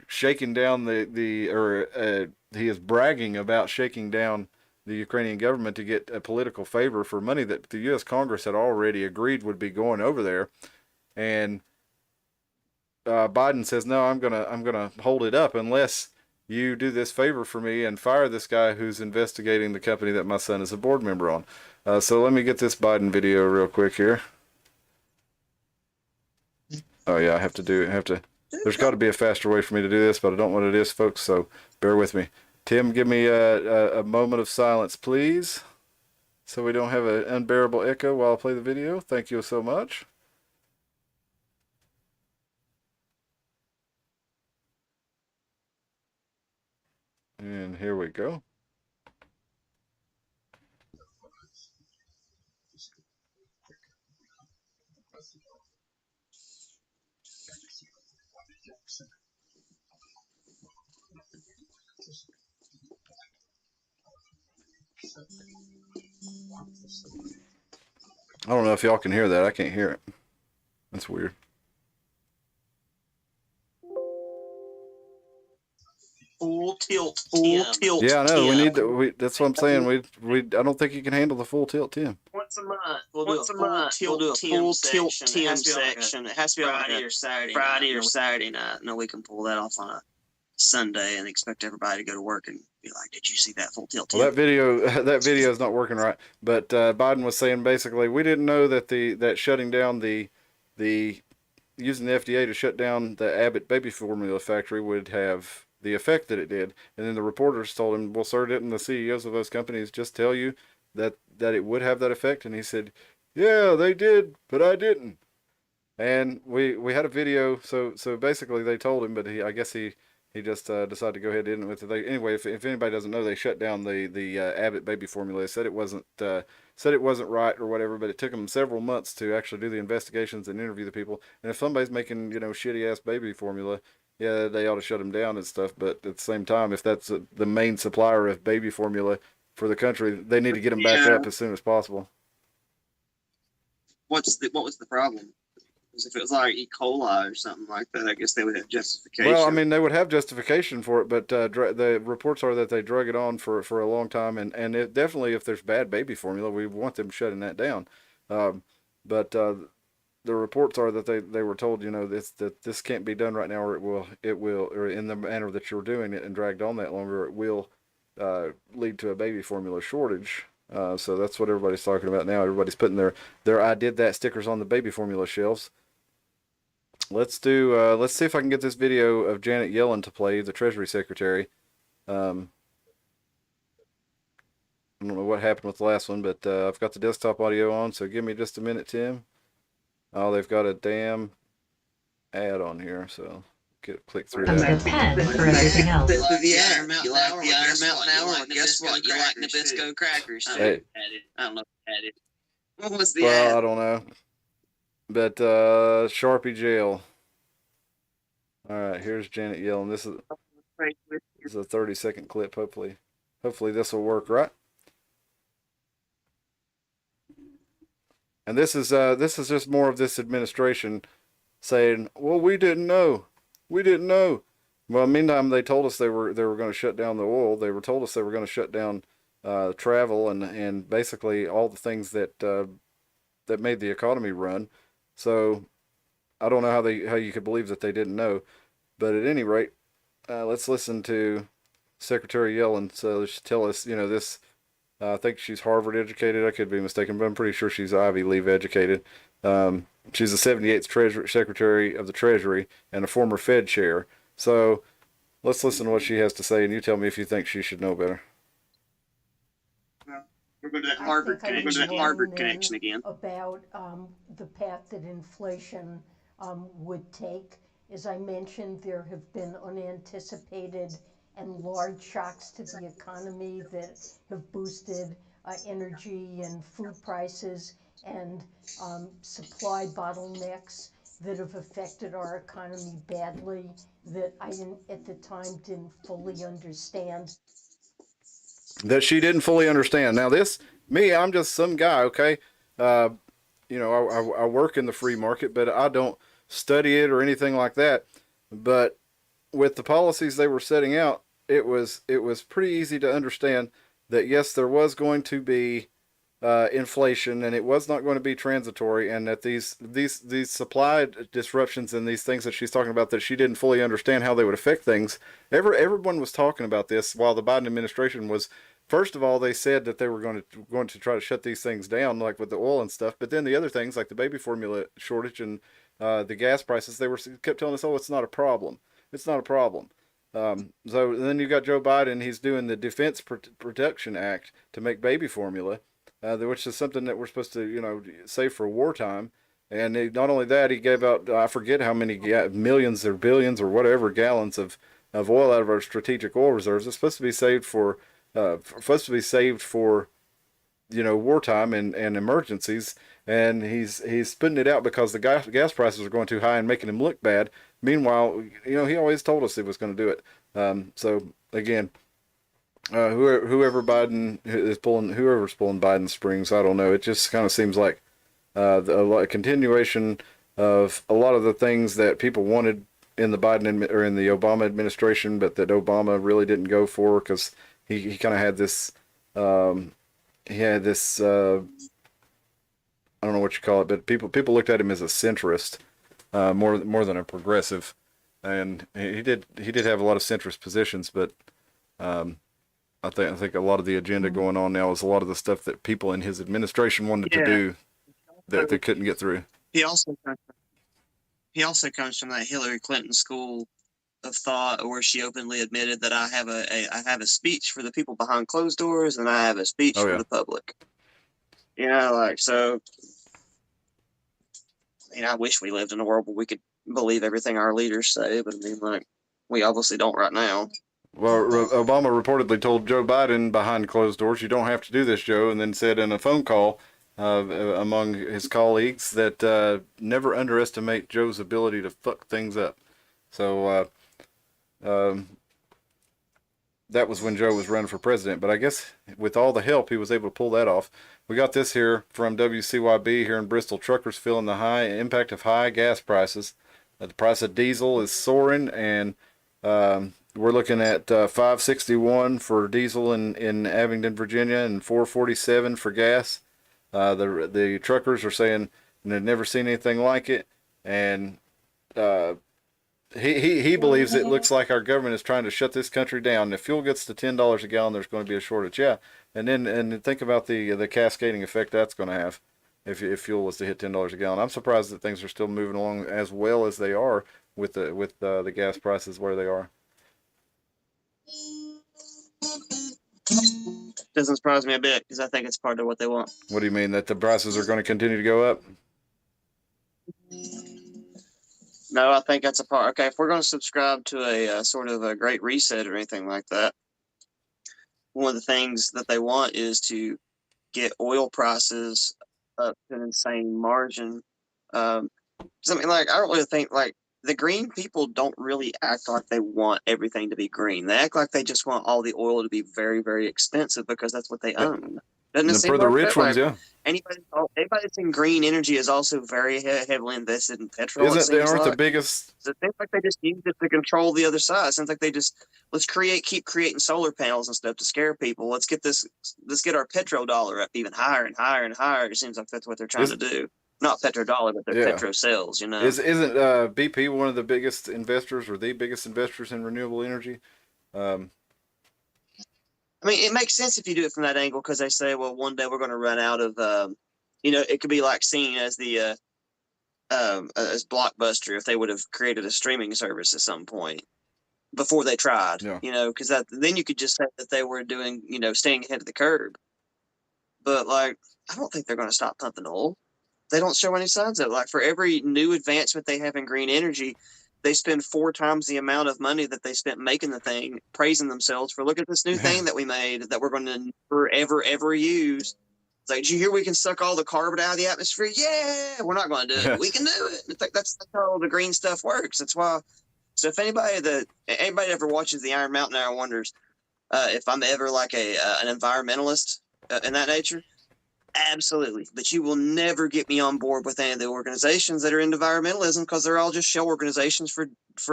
shaking down he is bragging about shaking down the Ukrainian government to get a political favor for money that the U.S. Congress had already agreed would be going over there, and Biden says, "No, I'm gonna hold it up unless you do this favor for me and fire this guy who's investigating the company that my son is a board member on." So let me get this Biden video real quick here. Oh yeah, I have to do it. There's got to be a faster way for me to do this, but I don't know what it is, folks. So bear with me. Tim, give me a moment of silence, please, so we don't have an unbearable echo while I play the video. Thank you so much. And here we go. I don't know if y'all can hear that. I can't hear it. That's weird. Full tilt. Yeah, I know. We need to. That's what I'm saying. We. I don't think you can handle the full tilt, Tim. Once a month. We'll do a full tilt Tim section. It has to be on Friday or Saturday night. No, we can pull that off on a Sunday and expect everybody to go to work and be like, "Did you see that full tilt?" Well, that video is not working right. But Biden was saying basically, we didn't know that shutting down the using the FDA to shut down the Abbott baby formula factory would have the effect that it did. And then the reporters told him, "Well, sir, didn't the CEOs of those companies just tell you that it would have that effect?" And he said, "Yeah, they did, but I didn't." And we had a video. So basically, they told him, but I guess he just decided to go ahead and with it. Anyway, if anybody doesn't know, they shut down the Abbott baby formula. They said it wasn't right or whatever, but it took them several months to actually do the investigations and interview the people. And if somebody's making shitty ass baby formula, yeah, they ought to shut them down and stuff. But at the same time, if that's the main supplier of baby formula for the country, they need to get them back up as soon as possible. What was the problem? If it was like E. coli or something like that, I guess they would have justification. Well, I mean, they would have justification for it, but the reports are that they drug it on for a long time, and definitely if there's bad baby formula, we want them shutting that down. But the reports are that they were told, that this can't be done right now, or it will, or in the manner that you're doing it and dragged on that longer, it will lead to a baby formula shortage. So that's what everybody's talking about now. Everybody's putting their "I did that" stickers on the baby formula shelves. Let's see if I can get this video of Janet Yellen to play, the Treasury Secretary. I don't know what happened with the last one, but I've got the desktop audio on, so give me just a minute, Tim. Oh, they've got a damn ad on here, so click through that. Pen for everything else. The Iron Mountain Hour. Well, guess what? You like Nabisco crackers too. Hey. I don't know if you had it. What was the Well, ad? I don't know. But Sharpie Jail. All right, here's Janet Yellen. This is a 30-second clip. Hopefully this will work, right? And this is just more of this administration saying, "Well, we didn't know. Well, meantime, they told us they were going to shut down the oil. They were told us they were going to shut down travel and basically all the things that made the economy run. So I don't know how you could believe that they didn't know. But at any rate, let's listen to Secretary Yellen. So she tell us, this. I think she's Harvard educated. I could be mistaken, but I'm pretty sure she's Ivy League educated. She's the 78th Secretary of the Treasury and a former Fed chair. So let's listen to what she has to say, and you tell me if you think she should know better. We're going to that Harvard connection again. About the path that inflation would take. As I mentioned, there have been unanticipated and large shocks to the economy that have boosted energy and food prices. and supply bottlenecks that have affected our economy badly that I didn't, at the time, didn't fully understand. That she didn't fully understand. Now, I'm just some guy, okay? Uh, I work in the free market, but I don't study it or anything like that. But with the policies they were setting out, it was pretty easy to understand that yes, there was going to be inflation, and it was not going to be transitory, and that these supply disruptions and these things that she's talking about, that she didn't fully understand how they would affect things. Everyone was talking about this while the Biden administration was. First of all, they said that they were going to try to shut these things down, like with the oil and stuff. But then the other things, like the baby formula shortage and the gas prices, they kept telling us, "Oh, it's not a problem. It's not a problem." So then you got Joe Biden. He's doing the Defense Production Act to make baby formula, which is something that we're supposed to, save for wartime. And not only that, he gave out, I forget how many millions or billions or whatever gallons of oil out of our strategic oil reserves. It's supposed to be saved for wartime and emergencies. And he's putting it out because the gas prices are going too high and making him look bad. Meanwhile, he always told us he was going to do it. So again, whoever's pulling Biden strings, I don't know. It just kind of seems like a continuation of a lot of the things that people wanted in the Biden or in the Obama administration, but that Obama really didn't go for, because he kind of had this. I don't know what you call it, but people looked at him as a centrist, more than a progressive, and he did have a lot of centrist positions, but I think a lot of the agenda going on now is a lot of the stuff that people in his administration wanted to do that they couldn't get through. He also comes from that Hillary Clinton school of thought, where she openly admitted that I have a speech for the people behind closed doors, and I have a speech for the public. So. I wish we lived in a world where we could believe everything our leaders say, but we obviously don't right now. Well, Obama reportedly told Joe Biden behind closed doors, "You don't have to do this, Joe," and then said in a phone call among his colleagues that never underestimate Joe's ability to fuck things up. So that was when Joe was running for president. But I guess with all the help, he was able to pull that off. We got this here from WCYB here in Bristol. Truckers feeling the impact of high gas prices. The price of diesel is soaring, and we're looking at $5.61 for diesel in Abingdon, Virginia, and $4.47 for gas. The truckers are saying they've never seen anything like it, and he believes it looks like our government is trying to shut this country down. If fuel gets to $10 a gallon, there's going to be a shortage. Yeah, and think about the cascading effect that's going to have if fuel was to hit $10 a gallon. I'm surprised that things are still moving along as well as they are with the gas prices where they are. Doesn't surprise me a bit, because I think it's part of what they want. What do you mean, that the prices are going to continue to go up? No, I think that's a part. Okay, if we're going to subscribe to a sort of a great reset or anything like that, one of the things that they want is to get oil prices up to an insane margin. I don't really think, the green people don't really act like they want everything to be green. They act like they just want all the oil to be very, very expensive because that's what they own. Doesn't it seem for the like rich that? ones, yeah. Anybody that's in green energy is also very heavily invested in petrol. They aren't the biggest. So it seems like they just use it to control the other side. It seems like they just keep creating solar panels and stuff to scare people. Let's get our petrodollar up even higher and higher and higher. It seems like that's what they're trying to do. Not petrodollar, but their petro cells. Isn't BP one of the biggest investors, or the biggest investors in renewable energy? It makes sense if you do it from that angle, because they say, well, one day we're going to run out of, it could be like seen as the as Blockbuster if they would have created a streaming service at some point before they tried, because then you could just say that they were doing, staying ahead of the curve. But I don't think they're going to stop pumping oil. They don't show any signs of it. For every new advancement they have in green energy, they spend 4 times the amount of money that they spent making the thing, praising themselves for, look at this new thing that we made that we're going to forever, ever use. It's like, did you hear we can suck all the carbon out of the atmosphere? Yeah, we're not going to do it. We can do it. It's like, that's how the green stuff works. That's why. So if anybody ever watches the Iron Mountain Hour wonders if I'm ever like an environmentalist in that nature, absolutely. But you will never get me on board with any of the organizations that are into environmentalism because they're all just shell organizations for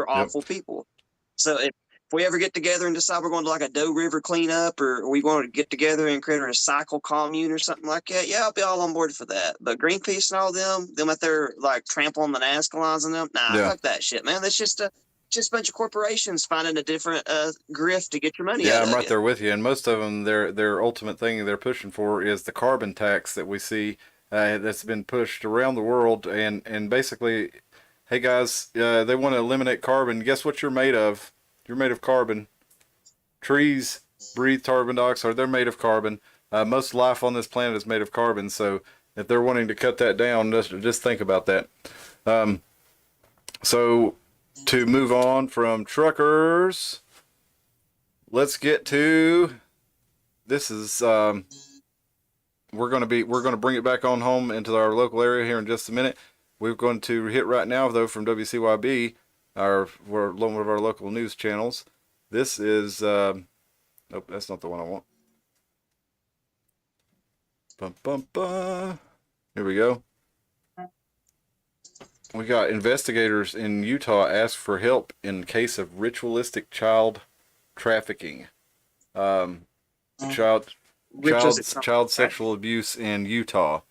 awful people. So if we ever get together and decide we're going to like a Doe River cleanup, or we want to get together and create a recycle commune or something like that, yeah, I'll be all on board for that. But Greenpeace and all them out there like trampling the Nazca lines on them, fuck that shit, man. That's just a bunch of corporations finding a different grift to get your money out Yeah, of I'm right you. there with you. And most of them, their ultimate thing they're pushing for is the carbon tax that we see that's been pushed around the world. And basically, hey guys, they want to eliminate carbon. Guess what you're made of? You're made of carbon. Trees breathe carbon dioxide. They're made of carbon. Most life on this planet is made of carbon. So if they're wanting to cut that down, just think about that. So to move on from truckers, let's get to this. Is we're going to bring it back on home into our local area here in just a minute. We're going to hit right now though from WCYB, one of our local news channels. This is nope, that's not the one I want. Bum, bum, bum. Here we go. We got investigators in Utah ask for help in case of ritualistic child trafficking. Child sexual abuse in Utah.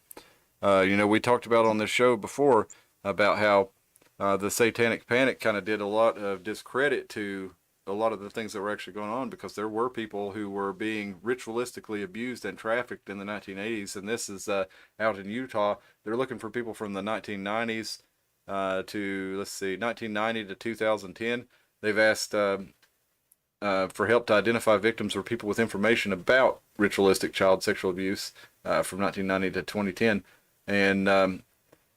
We talked about on this show before about how the Satanic Panic kind of did a lot of discredit to a lot of the things that were actually going on, because there were people who were being ritualistically abused and trafficked in the 1980s, and this is out in Utah. They're looking for people from the 1990s to 1990 to 2010. They've asked for help to identify victims or people with information about ritualistic child sexual abuse from 1990 to 2010. And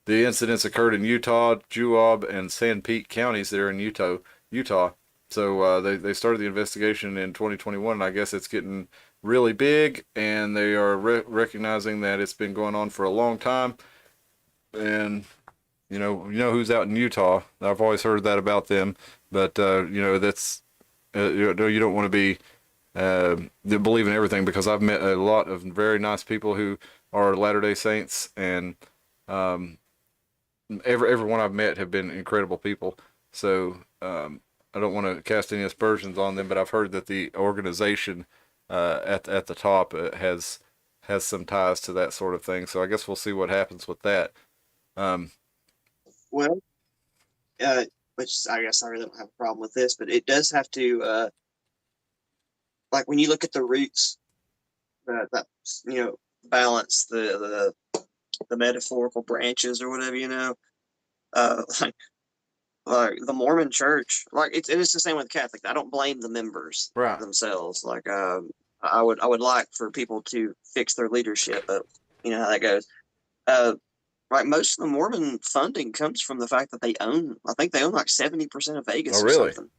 the incidents occurred in Utah, Juab, and San Pete counties there in Utah. So they started the investigation in 2021, and I guess it's getting really big, and they are recognizing that it's been going on for a long time. And you know who's out in Utah. I've always heard that about them, but that's you don't want to be believe in everything, because I've met a lot of very nice people who are Latter-day Saints, and everyone I've met have been incredible people. So I don't want to cast any aspersions on them, but I've heard that the organization at the top has some ties to that sort of thing. So I guess we'll see what happens with that. Well, which I guess I really don't have a problem with this, but it does have to, like when you look at the roots, that balance the metaphorical branches or whatever, like the Mormon Church, like it's the same with Catholic. I don't blame the members themselves. Like I would like for people to fix their leadership, but you know how that goes. Right, most of the Mormon funding comes from the fact that I think they own like 70% of Vegas. Oh, really? Or something.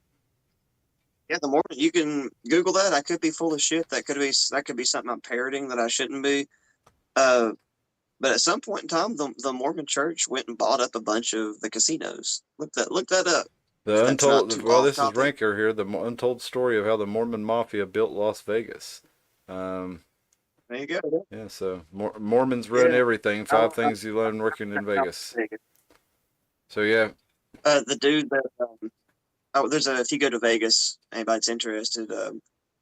Yeah, the Mormon. You can Google that. I could be full of shit. That could be something I'm parroting that I shouldn't be. But at some point in time, the Mormon Church went and bought up a bunch of the casinos. Look that up. This is Ranker here. The untold story of how the Mormon Mafia built Las Vegas. There you go. Yeah, so Mormons run everything. 5 things you learn working in Vegas. So yeah. The dude that if you go to Vegas, anybody's interested,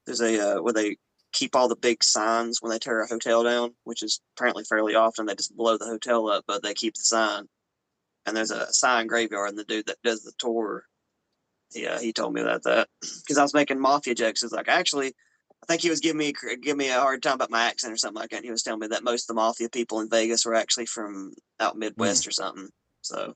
there's a where they keep all the big signs when they tear a hotel down, which is apparently fairly often. They just blow the hotel up, but they keep the sign. And there's a sign graveyard, and the dude that does the tour, he told me that because I was making mafia jokes. It's like, actually, I think he was giving me a hard time about my accent or something like that. And he was telling me that most of the mafia people in Vegas were actually from out Midwest or something. So,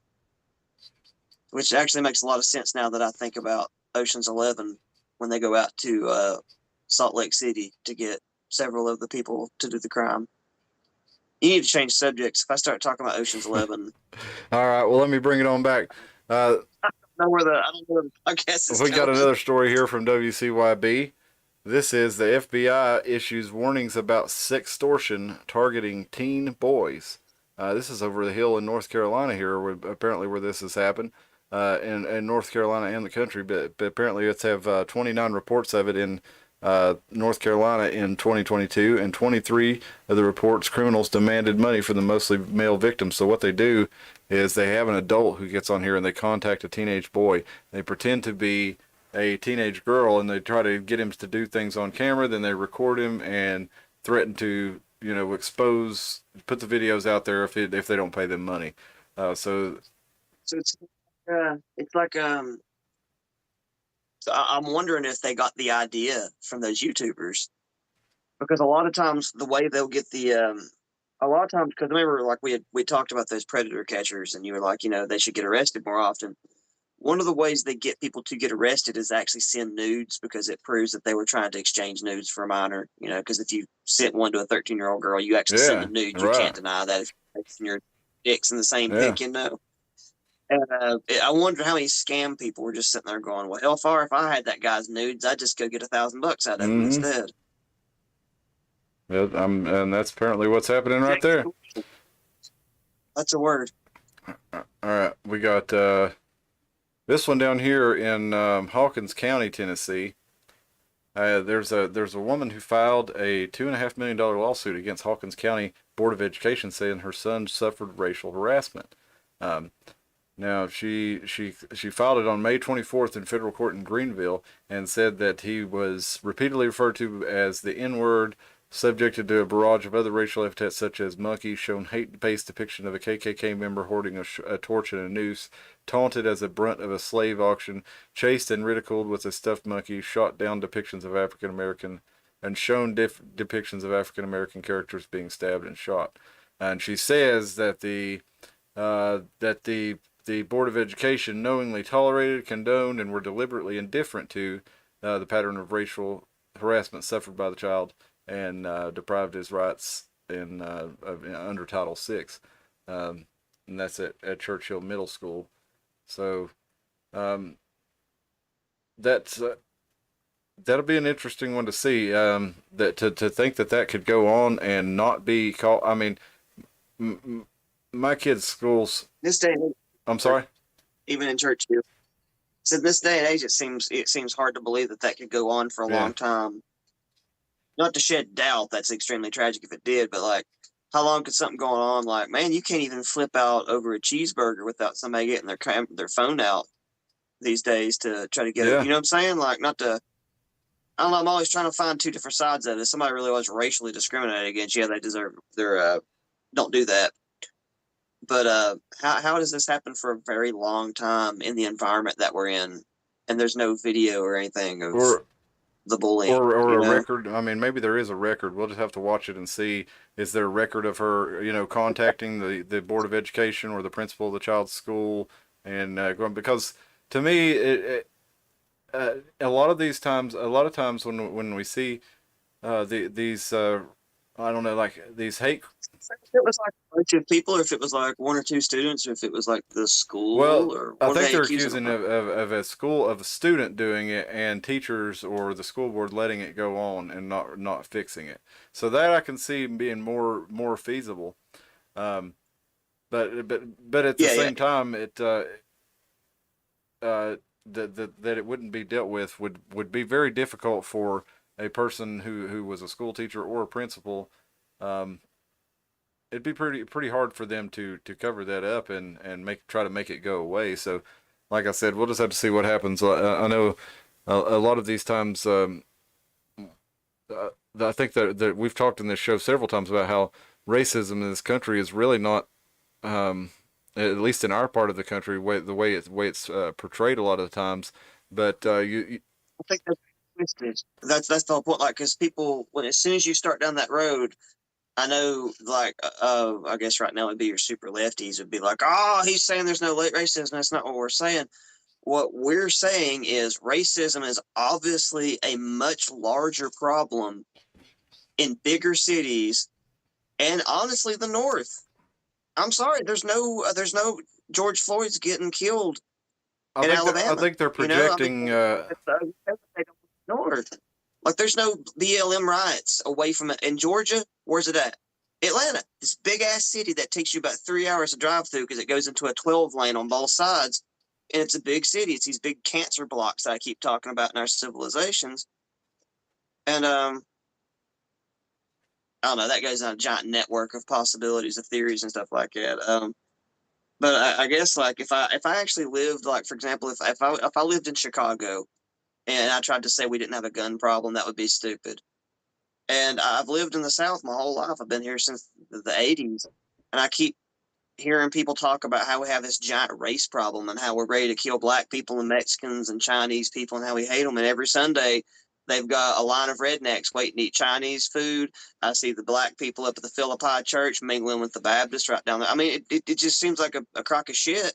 which actually makes a lot of sense now that I think about Ocean's 11 when they go out to Salt Lake City to get several of the people to do the crime. You need to change subjects. If I start talking about Ocean's 11, all right. Well, let me bring it on back. I don't know where the podcast is. We got another story here from WCYB. This is the FBI issues warnings about sextortion targeting teen boys. This is over the hill in North Carolina here, apparently where this has happened, in North Carolina and the country. But apparently it's have 29 reports of it in North Carolina in 2022, and 23 of the reports, criminals demanded money for the mostly male victims. So what they do is they have an adult who gets on here and they contact a teenage boy. They pretend to be a teenage girl and they try to get him to do things on camera. Then they record him and threaten to, expose, put the videos out there if they don't pay them money. So So it's like So I'm wondering if they got the idea from those YouTubers, because a lot of times the way they'll get a lot of times, because remember, like we talked about those predator catchers, and you were like, they should get arrested more often. One of the ways they get people to get arrested is actually send nudes, because it proves that they were trying to exchange nudes for a minor. Because if you sent one to a 13-year-old girl, you actually send yeah, a nude. You right, can't deny that if your dick's in the same yeah. pic, And I wonder how many scam people were just sitting there going, "Well, hellfire! If I had that guy's nudes, I'd just go get $1,000 out of him instead." Yeah, and that's apparently what's happening right there. That's a word. All right, we got this one down here in Hawkins County, Tennessee. There's a woman who filed a $2.5 million lawsuit against Hawkins County Board of Education, saying her son suffered racial harassment. Now, she filed it on May 24th in federal court in Greenville, and said that he was repeatedly referred to as the N-word, subjected to a barrage of other racial epithets such as monkey, shown hate-based depiction of a KKK member holding a torch and a noose, taunted as a brunt of a slave auction, chased and ridiculed with a stuffed monkey, shot down depictions of African American, and shown depictions of African American characters being stabbed and shot. And she says that the Board of Education knowingly tolerated, condoned, and were deliberately indifferent to the pattern of racial harassment suffered by the child, and deprived his rights under Title VI. And that's at Churchill Middle School. So that's that'll be an interesting one to see. That to think that could go on and not be called. I mean, my kids' schools. This day and age, I'm sorry. even in church too. So this day and age, it seems hard to believe that could go on for a long time. Not to shed doubt, that's extremely tragic if it did, but like, how long could something go on? Like, man, you can't even flip out over a cheeseburger without somebody getting their phone out these days to try to get it. You know what I'm saying? Like, not to. I don't know. I'm always trying to find two different sides of it. If somebody really was racially discriminated against, they deserve their. Don't do that. But how does this happen for a very long time in the environment that we're in, and there's no video or anything of the bullying or a record? I mean, maybe there is a record. We'll just have to watch it and see. Is there a record of her, contacting the Board of Education or the principal of the child's school and going? Because to me, a lot of times when we see these I don't know, like these hate. If it was like a bunch of people, or if it was like one or two students, or if it was like the school. Well, or I think they're accusing of a student doing it, and teachers or the school board letting it go on and not fixing it. So that I can see being more feasible. But at the same time, it that it wouldn't be dealt with would be very difficult for a person who was a school teacher or a principal. It'd be pretty hard for them to cover that up and try to make it go away. So, like I said, we'll just have to see what happens. I know a lot of these times. I think that we've talked in this show several times about how racism in this country is really not, at least in our part of the country, the way it's portrayed a lot of the times. But I think that's the whole point. Like, because people, as soon as you start down that road, I know, like, I guess right now it'd be your super lefties would be like, "Oh, he's saying there's no racism." That's not what we're saying. What we're saying is racism is obviously a much larger problem in bigger cities, and honestly, the North. I'm sorry, there's no George Floyd's getting killed in Alabama. I think they're projecting. North. Like, there's no BLM riots away from it. In Georgia, where's it at? Atlanta, this big ass city that takes you about 3 hours to drive through because it goes into a 12 lane on both sides. And it's a big city. It's these big cancer blocks that I keep talking about in our civilizations. And I don't know, that goes on a giant network of possibilities, of theories and stuff like that. But I guess, like, if I actually lived, like, for example, if I lived in Chicago and I tried to say we didn't have a gun problem, that would be stupid. And I've lived in the South my whole life. I've been here since the 80s, and I keep hearing people talk about how we have this giant race problem and how we're ready to kill black people and Mexicans and Chinese people and how we hate them. And every Sunday, they've got a line of rednecks waiting to eat Chinese food. I see the black people up at the Philippi Church mingling with the Baptists right down there. I mean, it just seems like a crock of shit.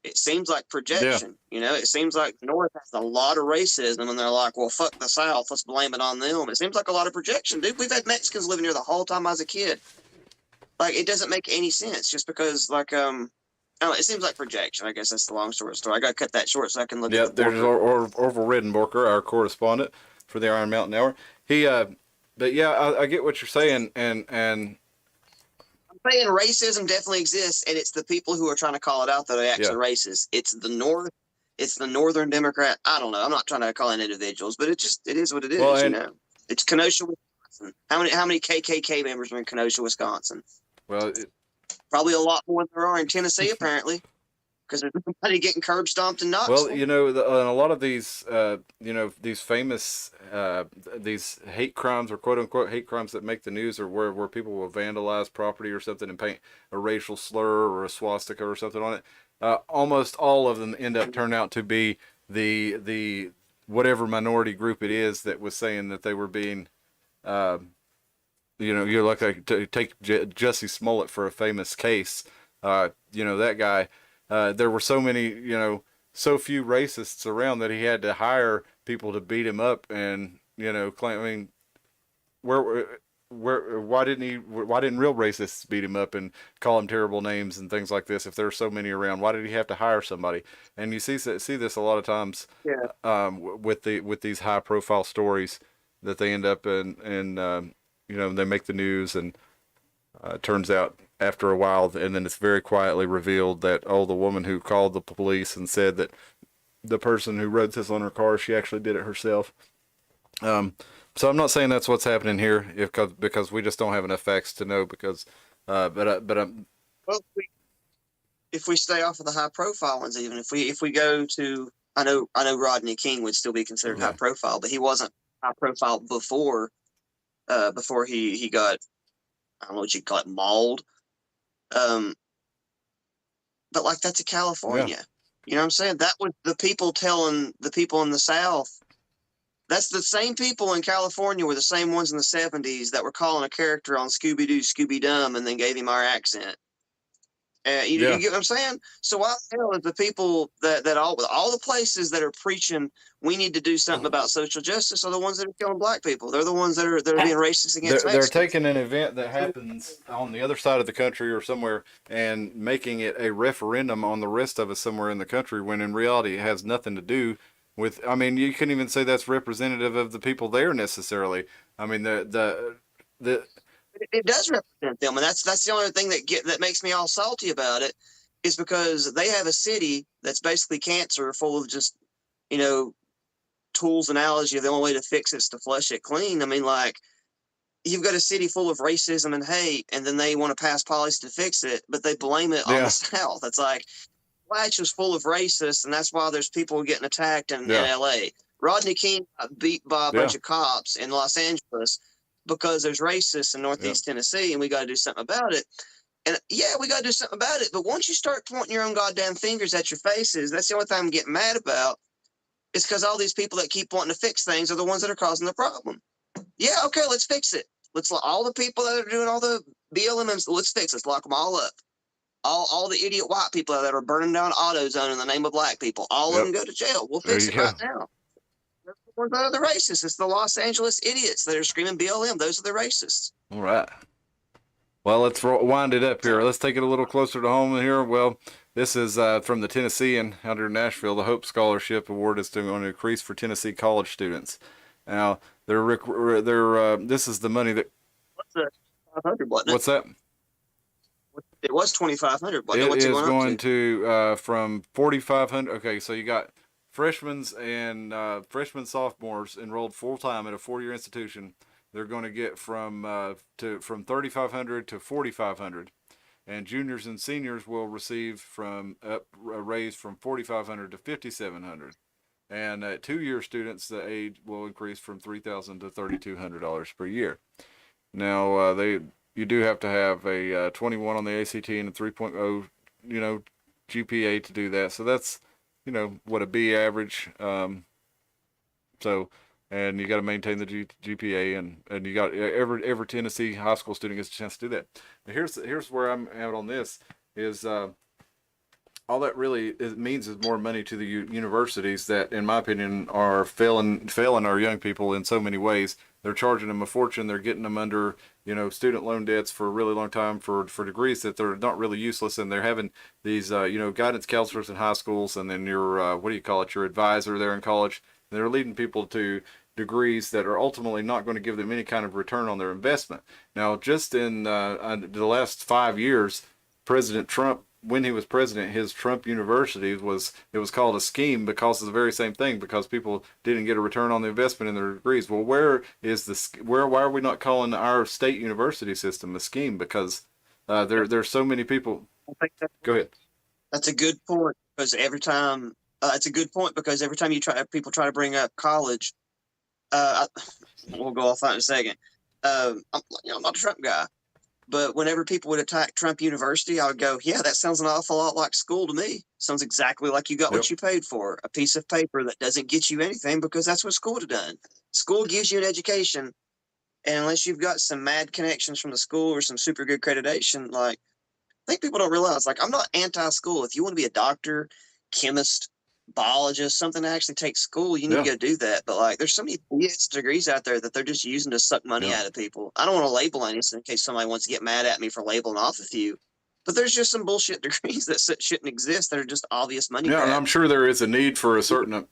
It seems like projection. You know, it seems like the North has a lot of racism, and they're like, well, fuck the South. Let's blame it on them. It seems like a lot of projection, dude. We've had Mexicans living here the whole time I was a kid. Like, it doesn't make any sense just because, like, I don't know, it seems like projection. I guess that's the long story. I got to cut that short so I can look at the there's Orville Redenborker, our correspondent for the Iron Mountain Hour. But yeah, I get what you're saying, and I'm saying racism definitely exists, and it's the people who are trying to call it out that are actually racist. It's the North. It's the Northern Democrat. I don't know. I'm not trying to call in individuals, but it is what it is. Well, you know, it's Kenosha, Wisconsin. How many KKK members are in Kenosha, Wisconsin? Well, probably a lot more than there are in Tennessee, apparently, because there's nobody getting curb stomped in Knoxville. Well, you know, a lot of these, these famous, these hate crimes or quote unquote hate crimes that make the news, or where people will vandalize property or something and paint a racial slur or a swastika or something on it. Almost all of them end up turning out to be the whatever minority group it is that was saying that they were being, you're like to take Jussie Smollett for a famous case. That guy. There were so many, so few racists around that he had to hire people to beat him up and, claim. I mean, why didn't real racists beat him up and call him terrible names and things like this? If there are so many around, why did he have to hire somebody? And you see this a lot of times, with these high profile stories that they end up in, they make the news, and turns out after a while, and then it's very quietly revealed that, the woman who called the police and said that the person who wrote this on her car, she actually did it herself. So I'm not saying that's what's happening here, because we just don't have enough facts to know. Because, well, if we stay off of the high profile ones, even if we go to, I know Rodney King would still be considered high profile, but he wasn't high profile before he got, I don't know what you call it, mauled. But like, that's a California. You know what I'm saying? That was the people telling the people in the South. That's the same people in California were the same ones in the 70s that were calling a character on Scooby-Doo, Scooby-Dum, and then gave him our accent. You get what I'm saying? So why the hell is the people that all the places that are preaching we need to do something about social justice are the ones that are killing black people? They're the ones that are being racist against Mexicans. They're taking an event that happens on the other side of the country or somewhere and making it a referendum on the rest of us somewhere in the country, when in reality it has nothing to do with. I mean, you couldn't even say that's representative of the people there necessarily. I mean, it does represent them, and that's the only thing that makes me all salty about it, is because they have a city that's basically cancer, full of just, tools and allergy. The only way to fix it is to flush it clean. I mean, like, you've got a city full of racism and hate, and then they want to pass policies to fix it, but they blame it on the South. It's like, Appalachia is full of racists, and that's why there's people getting attacked in L.A. Rodney King got beat by a bunch of cops in Los Angeles because there's racists in Northeast Tennessee, and we got to do something about it. And we got to do something about it. But once you start pointing your own goddamn fingers at your faces, that's the only thing I'm getting mad about. It's because all these people that keep wanting to fix things are the ones that are causing the problem. Yeah, okay, let's fix it. Let's all the people that are doing all the BLMs, let's fix it. Let's lock them all up. All the idiot white people that are burning down AutoZone in the name of black people, all of them go to jail. We'll fix it right now. Those are the racists. It's the Los Angeles idiots that are screaming BLM. Those are the racists. All right. Well, let's wind it up here. Let's take it a little closer to home here. Well, this is from the Tennessean out here in Nashville. The Hope Scholarship Award is going to increase for Tennessee college students. Now, this is the money that. What's the 500? Wasn't it? What's that? It was 2,500. Wasn't it? It What's it is going up going to? to from 4,500. Okay, so you got freshmen and freshmen sophomores enrolled full time at a 4-year institution. They're going to get from 3,500 to 4,500, and juniors and seniors will receive from a raise from 4,500 to 5,700. And 2-year students, the age will increase from $3,000 to $3,200 per year. Now you do have to have a 21 on the ACT and a 3.0, GPA to do that. So that's, what a B average. So, and you got to maintain the GPA, and you got every Tennessee high school student gets a chance to do that. But here's where I'm at on this is. All that really means is more money to the universities that, in my opinion, are failing our young people in so many ways. They're charging them a fortune. They're getting them under, student loan debts for a really long time for degrees that they're not really useless. And they're having these, guidance counselors in high schools, and then your, your advisor there in college. And they're leading people to degrees that are ultimately not going to give them any kind of return on their investment. Now, just in the last 5 years, President Trump, when he was president, his Trump University was called a scheme because of the very same thing, because people didn't get a return on the investment in their degrees. Well, why are we not calling our state university system a scheme? Because there's so many people. Go ahead. That's a good point, because every time people try to bring up college, we'll go off that in a second. I'm not a Trump guy. But whenever people would attack Trump University, I would go, yeah, that sounds an awful lot like school to me. Sounds exactly like you got what you paid for, a piece of paper that doesn't get you anything, because that's what school would have done. School gives you an education, and unless you've got some mad connections from the school or some super good accreditation, I think people don't realize, I'm not anti-school. If you want to be a doctor, chemist, biologist, something to actually take school, you need to go do that. But there's so many BS degrees out there that they're just using to suck money out of people. I don't want to label any, in case somebody wants to get mad at me for labeling off a few, but there's just some bullshit degrees that shouldn't exist that are just obvious money grab. And I'm sure there is a need for a certain.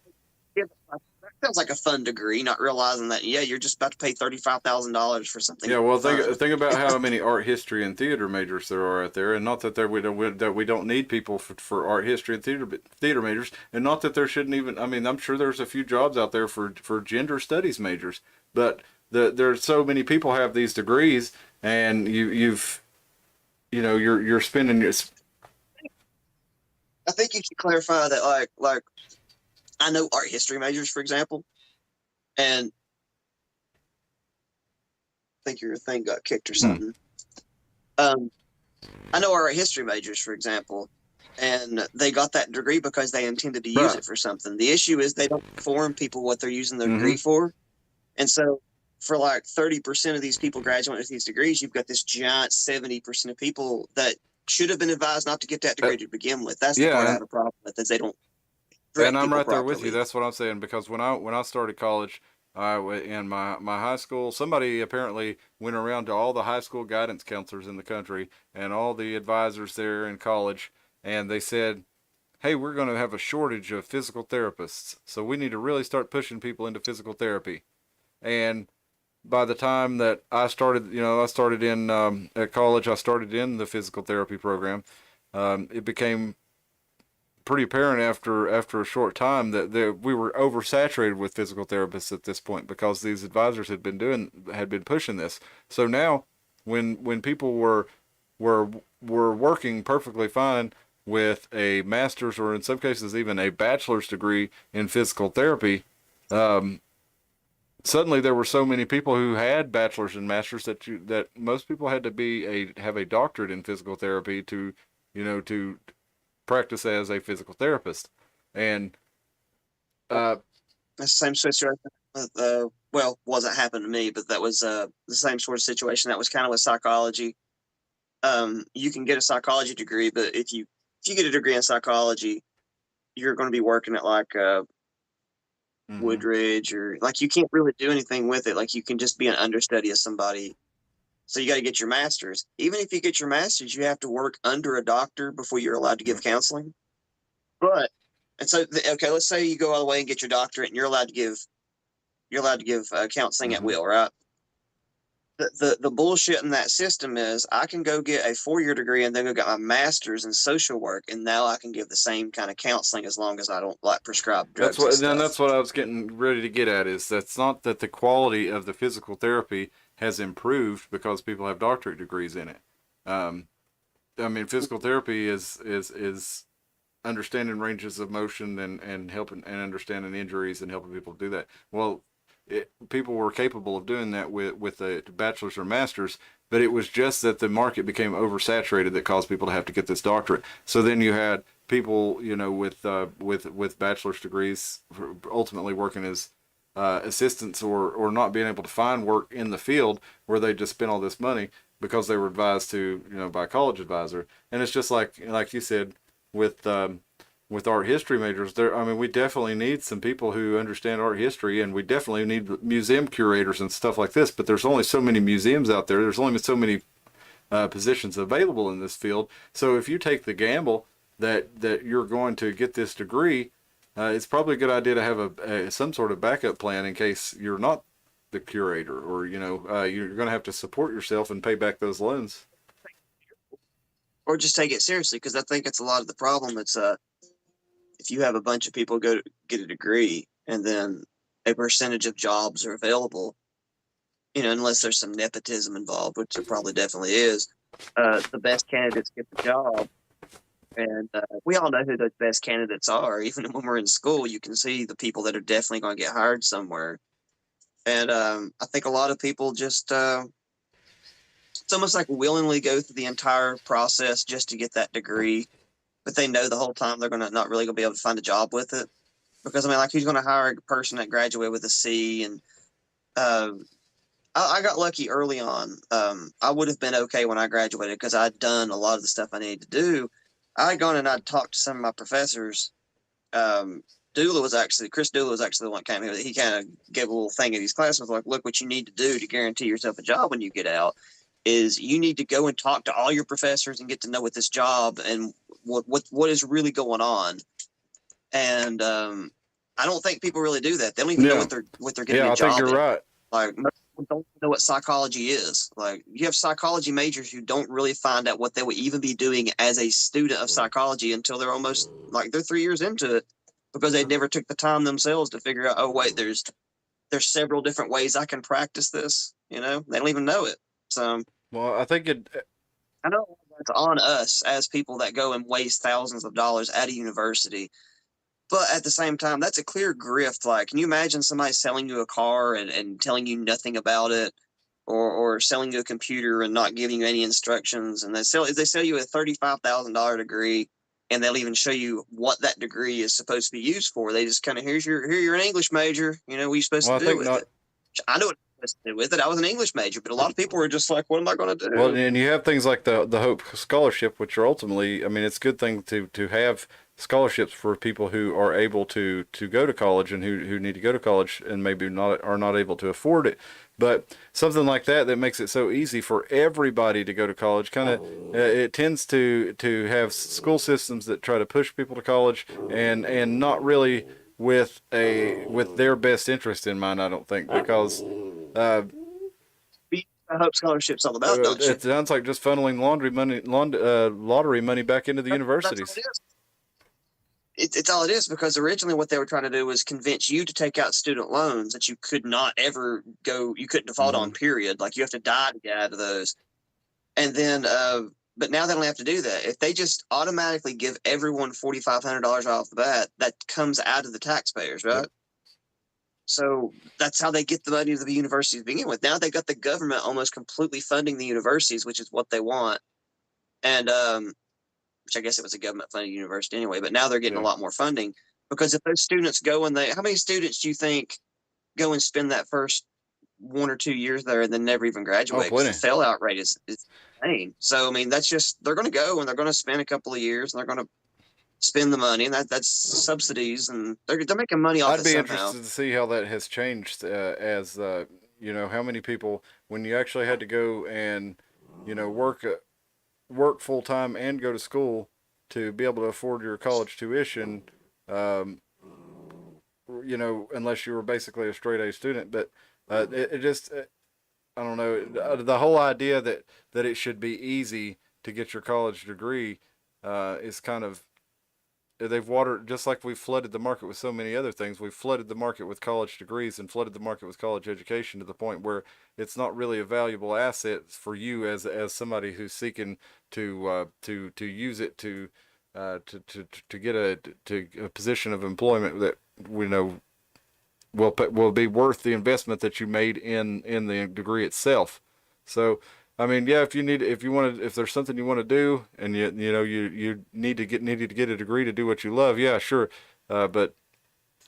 That sounds like a fun degree, not realizing that you're just about to pay $35,000 for something. Yeah, well, think about how many art history and theater majors there are out there, and not that we don't need people for art history and theater majors, and not that there shouldn't even. I mean, I'm sure there's a few jobs out there for gender studies majors, but there's so many people have these degrees, and you're spending your. I think you should clarify that, I know art history majors, for example, and I think your thing got kicked or something. I know art history majors, for example, and they got that degree because they intended to use it for something. The issue is they don't inform people what they're using their degree for. And so for 30% of these people graduating with these degrees, you've got this giant 70% of people that should have been advised not to get that degree to begin with. That's the part I have a problem with, is they don't. And I'm right there with you. That's what I'm saying, because when I started college, in my high school, somebody apparently went around to all the high school guidance counselors in the country and all the advisors there in college, and they said, hey, we're going to have a shortage of physical therapists, so we need to really start pushing people into physical therapy. And by the time that I started, in at college, I started in the physical therapy program. It became pretty apparent after a short time that we were oversaturated with physical therapists at this point, because these advisors had been pushing this. So now, when people were working perfectly fine with a master's, or in some cases even a bachelor's degree in physical therapy, suddenly there were so many people who had bachelor's and masters that most people had to have a doctorate in physical therapy to practice as a physical therapist. And the same situation wasn't happening to me, but that was the same sort of situation. That was kind of with psychology. You can get a psychology degree, but if you get a degree in psychology, you're going to be working at Woodridge, or you can't really do anything with it. You can just be an understudy of somebody. So you got to get your master's. Even if you get your master's, you have to work under a doctor before you're allowed to give counseling. Let's say you go all the way and get your doctorate, and you're allowed to give you're allowed to give counseling at will, right? The bullshit in that system is I can go get a 4-year degree and then go get my master's in social work, and now I can give the same kind of counseling as long as I don't like prescribe That's drugs and what, and stuff. that's what I was getting ready to get at. Is that's not that the quality of the physical therapy has improved because people have doctorate degrees in it. Um, I mean, physical therapy is understanding ranges of motion and helping and understanding injuries and helping people do that. Well, people were capable of doing that with a bachelor's or master's, but it was just that the market became oversaturated that caused people to have to get this doctorate. So then you had people, you know, with bachelor's degrees ultimately working as assistants or not being able to find work in the field where they just spent all this money because they were advised to, you know, by a college advisor. And it's just like you said with art history majors, there, I mean, we definitely need some people who understand art history, and we definitely need museum curators and stuff like this. But there's only so many museums out there. There's only so many positions available in this field. So if you take the gamble that you're going to get this degree, it's probably a good idea to have some sort of backup plan in case you're not the curator, or you know, you're going to have to support yourself and pay back those loans. Or just take it seriously, because I think it's a lot of the problem. It's if you have a bunch of people go to get a degree and then a percentage of jobs are available, you know, unless there's some nepotism involved, which there probably definitely is, the best candidates get the job. And we all know who those best candidates are. Even when we're in school, you can see the people that are definitely going to get hired somewhere. And I think a lot of people just, it's almost like willingly go through the entire process just to get that degree, but they know the whole time they're not really going to be able to find a job with it. Because I mean, like, who's going to hire a person that graduated with a C? And I got lucky early on. I would have been okay when I graduated because I'd done a lot of the stuff I needed to do. I'd gone and I'd talked to some of my professors. Chris Dula was actually the one that came here. He kind of gave a little thing in his class, was like, look, what you need to do to guarantee yourself a job when you get out is you need to go and talk to all your professors and get to know what this job and what is really going on. And I don't think people really do that. They don't even know what they're getting a I job think you're in. right. Like, most people don't know what psychology is. Like, you have psychology majors who don't really find out what they would even be doing as a student of psychology until they're almost like they're 3 years into it, because they never took the time themselves to figure out, oh wait, there's several different ways I can practice this. You know, they don't even know it. So Well, I think I know it's on us as people that go and waste thousands of dollars at a university. But at the same time, that's a clear grift. Like, can you imagine somebody selling you a car and telling you nothing about it, or selling you a computer and not giving you any instructions? And they sell you a $35,000 degree, and they'll even show you what that degree is supposed to be used for. They just kind of, here you're an English major. You know, what are you supposed well, I to do think with not. it? I know what I'm supposed to do with it. I was an English major, but a lot of people were just like, what am I going to do? Well, and you have things like the Hope Scholarship, which are ultimately, I mean, it's a good thing to have scholarships for people who are able to go to college and who need to go to college and maybe are not able to afford it. But something like that makes it so easy for everybody to go to college. Kind of, it tends to have school systems that try to push people to college and not really with their best interest in mind. I don't think, because I hope scholarship's all about, don't you? it sounds like just funneling lottery money back into the universities. That's all it is. It's all it is, because originally what they were trying to do was convince you to take out student loans that you could not ever you couldn't default on, period. Like, you have to die to get out of those. And then, but now they don't have to do that. If they just automatically give everyone $4,500 off the bat, that comes out of the taxpayers, right? Yep. So that's how they get the money to the universities to begin with. Now they got the government almost completely funding the universities, which is what they want. And, which I guess it was a government-funded university anyway, but now they're getting a lot more funding, because if those students go and how many students do you think go and spend that first 1 or 2 years there and then never even graduate? Because the fail-out rate is insane. So, I mean, that's just, they're going to go and they're going to spend a couple of years and they're going to spend the money, and that's subsidies, and they're making money off it somehow. I'd be interested to see how that has changed as, you know, how many people, when you actually had to go and, you know, work full time and go to school to be able to afford your college tuition, you know, unless you were basically a straight A student. But it just, I don't know, the whole idea that it should be easy to get your college degree is kind of, they've watered, just like we've flooded the market with so many other things. We've flooded the market with college degrees and flooded the market with college education to the point where it's not really a valuable asset for you as somebody who's seeking to use it to get a position of employment that we know will be worth the investment that you made in the degree itself. So I mean, yeah, if there's something you want to do, and you need to get a degree to do what you love, yeah, sure. But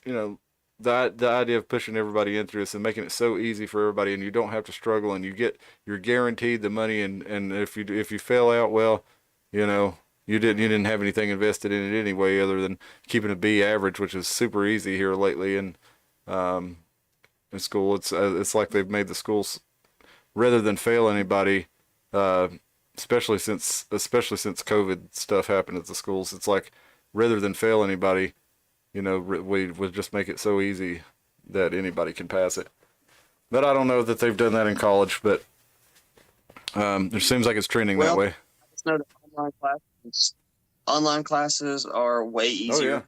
you know, the idea of pushing everybody into this and making it so easy for everybody, and you don't have to struggle, and you're guaranteed the money, and if you fail out, well, you know, you didn't have anything invested in it anyway, other than keeping a B average, which is super easy here lately, and in school, it's like they've made the schools, rather than fail anybody, especially since COVID stuff happened at the schools, it's like rather than fail anybody, you know, we would just make it so easy that anybody can pass it. But I don't know that they've done that in college, but it seems like it's trending that way. I just know that online classes are way easier. Oh, yeah.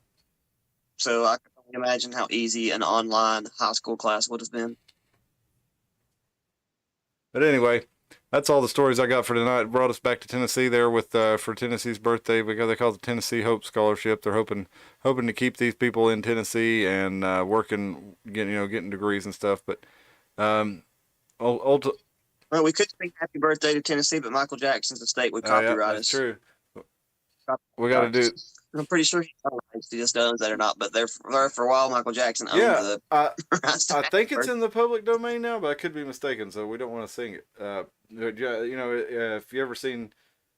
So I can only imagine how easy an online high school class would have been. But anyway, that's all the stories I got for tonight. It brought us back to Tennessee there with for Tennessee's birthday. They call it the Tennessee Hope Scholarship. They're hoping to keep these people in Tennessee and getting degrees and stuff. But Well, we could sing "Happy Birthday" to Tennessee, but Michael Jackson's estate would copyright yeah, us. that's true. We got to do. I'm pretty sure he just owns that or not, but there for a while, Michael Jackson owned the rights to I think it's Happy in the public domain now, but I could be mistaken, so we don't want to sing it. You know, if you ever seen,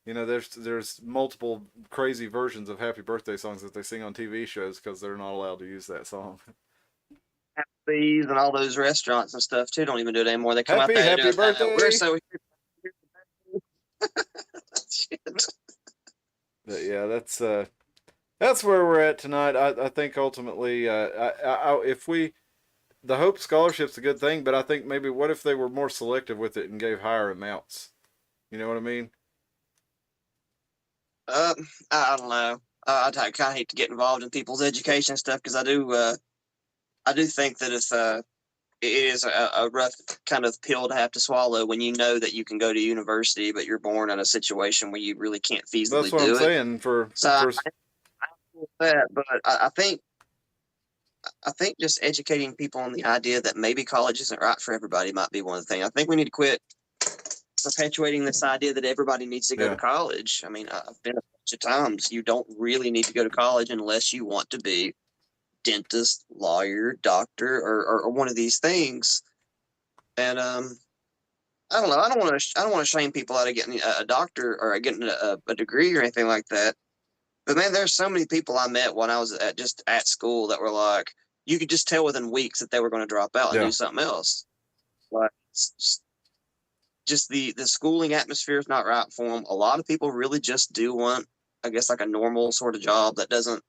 you know, there's multiple crazy versions of Happy Birthday songs that they sing on TV shows because they're not allowed to use that song. Applebee's and all those restaurants and stuff too don't even do it anymore. They come out there Happy birthday. We're so But yeah, that's where we're at tonight. I think ultimately, the Hope Scholarship's a good thing, but I think maybe what if they were more selective with it and gave higher amounts? You know what I mean? I don't know. I kind of hate to get involved in people's education stuff because I do think that if it is a rough kind of pill to have to swallow when you know that you can go to university, but you're born in a situation where you really can't feasibly do it. That's what I'm saying. I feel that, but I think just educating people on the idea that maybe college isn't right for everybody might be one of the things. I think we need to quit perpetuating this idea that everybody needs to go to college. I mean, I've been a bunch of times. You don't really need to go to college unless you want to be dentist, lawyer, doctor, or one of these things. And I don't know. I don't want to shame people out of getting a doctor or getting a degree or anything like that. But man, there's so many people I met when I was at school that were like, you could just tell within weeks that they were going to drop out and do something else. Like, just the schooling atmosphere is not right for them. A lot of people really just do want, I guess, like a normal sort of job that doesn't.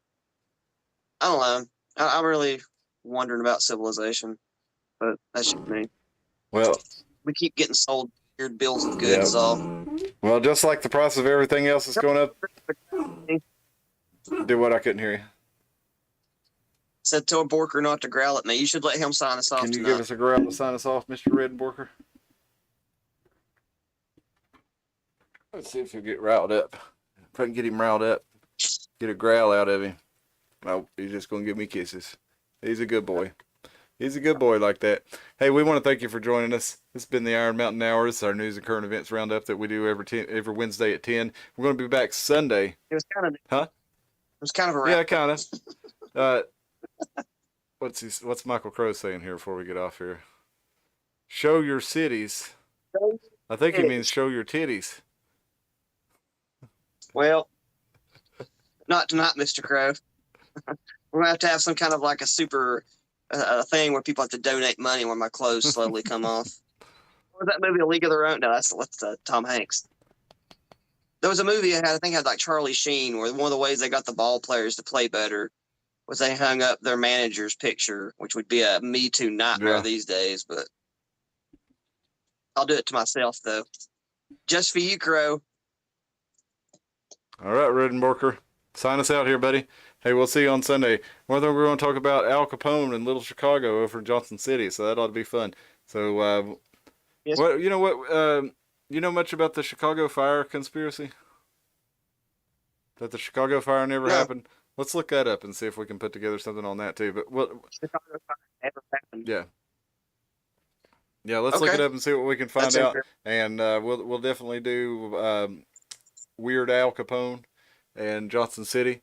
I don't know. I'm really wondering about civilization, but that's just me. Well, we keep getting sold weird bills of goods. All. Well, just like the price of everything else is going up. Do what? I couldn't hear you. Said tell Borker not to growl at me. You should let him sign us off. Can you tonight. give us a growl to sign us off, Mr. Redenborker? Let's see if he'll get riled up. If I can get him riled up, get a growl out of him. Oh, he's just going to give me kisses. He's a good boy. He's a good boy like that. Hey, we want to thank you for joining us. This has been the Iron Mountain Hour. This is our news and current events roundup that we do every Wednesday at 10. We're going to be back Sunday. It was kind of. Huh? It was kind of a wrap. Yeah, kind of. What's Michael Crow saying here before we get off here? Show your cities. I think he means show your titties. Well, not tonight, Mr. Crow. We're going to have some kind of like a super thing where people have to donate money when my clothes slowly come off. What was that movie, A League of Their Own? No, that's Tom Hanks. There was a movie I think had like Charlie Sheen, where one of the ways they got the ball players to play better was they hung up their manager's picture, which would be a Me Too nightmare Yeah. these days. But I'll do it to myself though, just for you, Crow. All right, Redenborker, sign us out here, buddy. Hey, we'll see you on Sunday. One thing we're going to talk about Al Capone and Little Chicago over in Johnson City, so that ought to be fun. So, Yes. what you know what you know much about the Chicago fire conspiracy? That the Chicago fire never No. happened? Let's look that up and see if we can put together something on that too. But what? Chicago fire never happened. Yeah, let's look Okay. it up and see what we can find That's out. interesting. And we'll definitely do Weird Al Capone and Johnson City.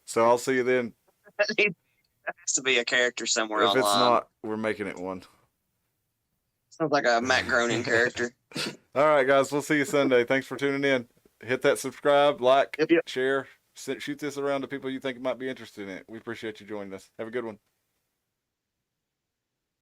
So I'll see you then. There has to be a character somewhere If online. it's not, we're making it one. Sounds like a Matt Groening character. All right, guys, we'll see you Sunday. Thanks for tuning in. Hit that subscribe, like, Yep. share, shoot this around to people you think might be interested in it. We appreciate you joining us. Have a good one.